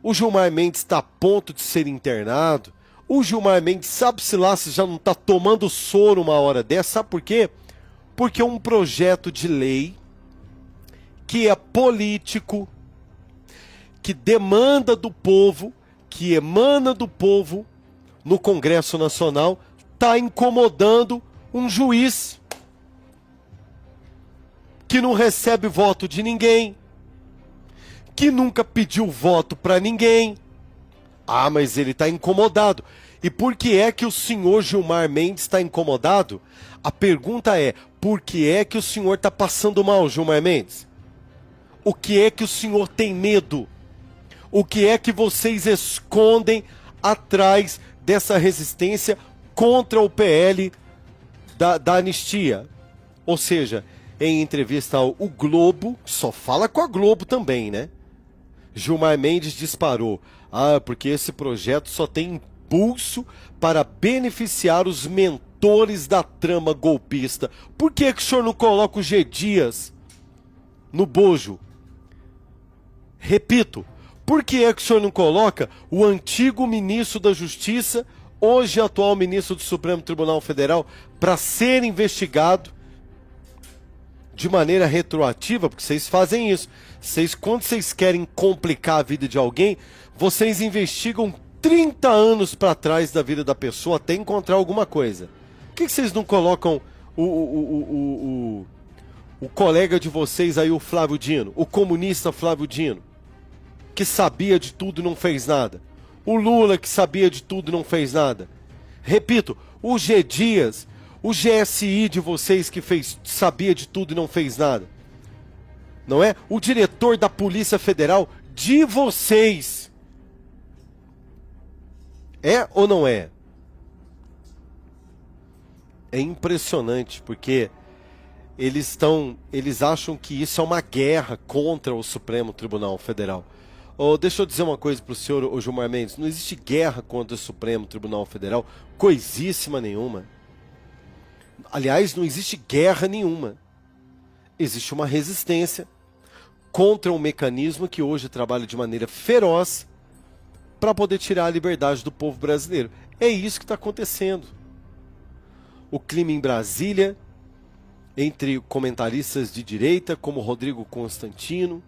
o Gilmar Mendes está a ponto de ser internado, o Gilmar Mendes sabe-se lá se já não está tomando soro uma hora dessa. Sabe por quê? Porque um projeto de lei que é político, que demanda do povo, que emana do povo no Congresso Nacional, está incomodando um juiz que não recebe voto de ninguém, que nunca pediu voto para ninguém. Ah, mas ele está incomodado. E por que é que o senhor Gilmar Mendes está incomodado? A pergunta é, por que é que o senhor está passando mal, Gilmar Mendes? O que é que o senhor tem medo? O que é que vocês escondem atrás dessa resistência contra o PL da anistia. Ou seja, em entrevista ao O Globo, só fala com a Globo também, né? Gilmar Mendes disparou. Porque esse projeto só tem impulso para beneficiar os mentores da trama golpista. Por que o senhor não coloca o G. Dias no bojo? Repito, por que o senhor não coloca o antigo ministro da Justiça, hoje atual ministro do Supremo Tribunal Federal, para ser investigado de maneira retroativa? Porque vocês fazem isso. Quando vocês querem complicar a vida de alguém, vocês investigam 30 anos para trás da vida da pessoa até encontrar alguma coisa. Por que vocês não colocam o colega de vocês aí, o Flávio Dino, o comunista Flávio Dino, que sabia de tudo e não fez nada? O Lula, que sabia de tudo e não fez nada? Repito, o G. Dias, o GSI de vocês que sabia de tudo e não fez nada? Não é? O diretor da Polícia Federal de vocês. É ou não é? É impressionante, porque eles acham que isso é uma guerra contra o Supremo Tribunal Federal. Deixa eu dizer uma coisa para o senhor, Gilmar Mendes. Não existe guerra contra o Supremo Tribunal Federal, coisíssima nenhuma. Aliás, não existe guerra nenhuma. Existe uma resistência contra um mecanismo que hoje trabalha de maneira feroz para poder tirar a liberdade do povo brasileiro. É isso que está acontecendo. O clima em Brasília, entre comentaristas de direita, como Rodrigo Constantino,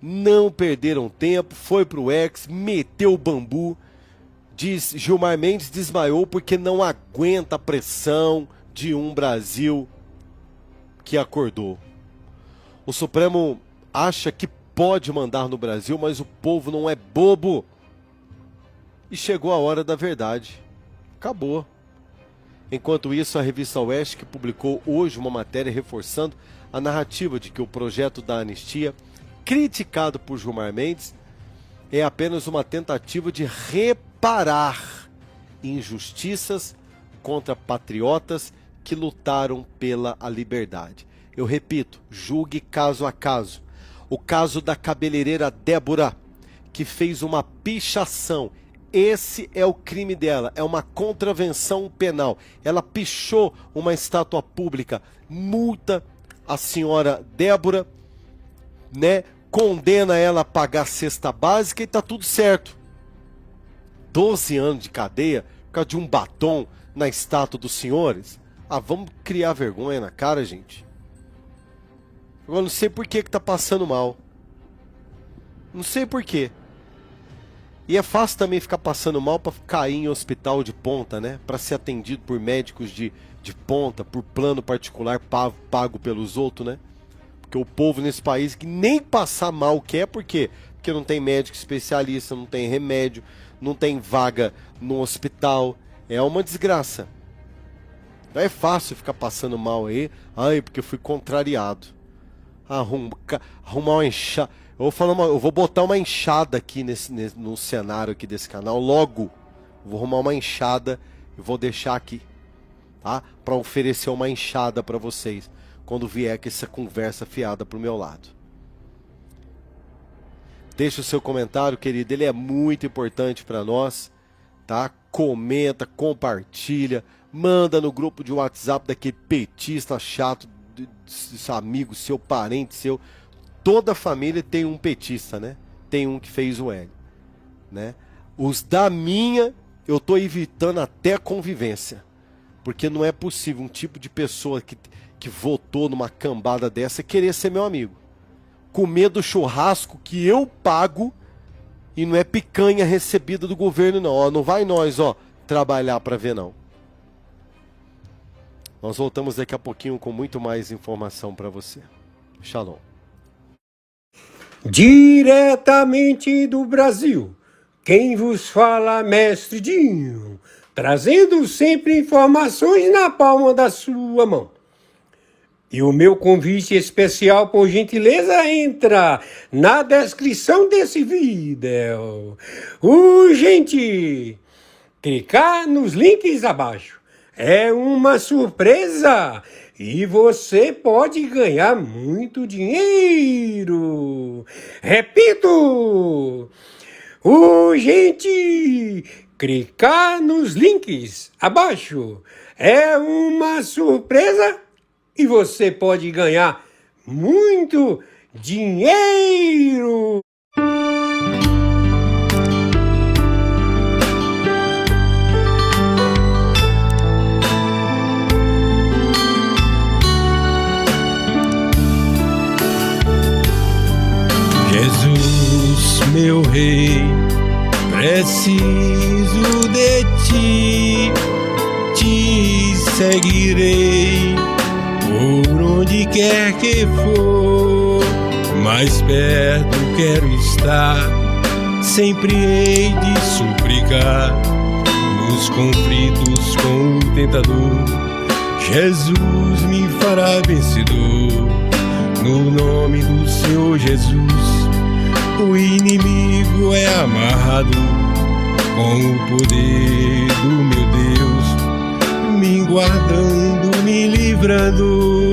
não perderam tempo, foi para o X, meteu o bambu. Diz, Gilmar Mendes desmaiou porque não aguenta a pressão de um Brasil que acordou. O Supremo acha que pode mandar no Brasil, mas o povo não é bobo. E chegou a hora da verdade. Acabou. Enquanto isso, a revista Oeste, que publicou hoje uma matéria reforçando a narrativa de que o projeto da anistia, criticado por Gilmar Mendes, é apenas uma tentativa de reparar injustiças contra patriotas que lutaram pela liberdade. Eu repito, julgue caso a caso. O caso da cabeleireira Débora, que fez uma pichação. Esse é o crime dela, é uma contravenção penal. Ela pichou uma estátua pública, multa a senhora Débora, né? Condena ela a pagar cesta básica e tá tudo certo. 12 anos de cadeia por causa de um batom na estátua dos senhores? Vamos criar vergonha na cara, gente. Eu não sei por que tá passando mal. Não sei por quê. E é fácil também ficar passando mal para cair em hospital de ponta, né? Para ser atendido por médicos de ponta, por plano particular pago pelos outros, né? Porque o povo nesse país que nem passar mal quer, por quê? Porque não tem médico especialista, não tem remédio, não tem vaga no hospital. É uma desgraça. Não é fácil ficar passando mal aí. Porque eu fui contrariado. Arrumar uma enxada. Eu vou botar uma enxada aqui no cenário aqui desse canal. Logo, vou arrumar uma enxada e vou deixar aqui, tá? Para oferecer uma enxada para vocês quando vier com essa conversa fiada pro meu lado. Deixa o seu comentário, querido. Ele é muito importante para nós, tá? Comenta, compartilha, manda no grupo de WhatsApp daquele petista chato, amigo seu, parente seu. Toda família tem um petista, né? Tem um que fez o L, né? Os da minha, eu tô evitando até convivência. Porque não é possível um tipo de pessoa que votou numa cambada dessa querer ser meu amigo. Comer do churrasco que eu pago e não é picanha recebida do governo, não. Não vai nós, trabalhar para ver, não. Nós voltamos daqui a pouquinho com muito mais informação para você. Shalom. Diretamente do Brasil, quem vos fala, Mestre Dinho, trazendo sempre informações na palma da sua mão. E o meu convite especial, por gentileza, entra na descrição desse vídeo. Urgente! Clicar nos links abaixo. é uma surpresa e você pode ganhar muito dinheiro. Repito! Urgente! Clicar nos links abaixo. É uma surpresa e você pode ganhar muito dinheiro. Jesus, meu rei, preciso de ti, te seguirei por onde quer que for, mais perto quero estar, sempre hei de suplicar, nos conflitos com o tentador, Jesus me fará vencedor, no nome do Senhor Jesus. O inimigo é amarrado com o poder do meu Deus, me guardando, me livrando.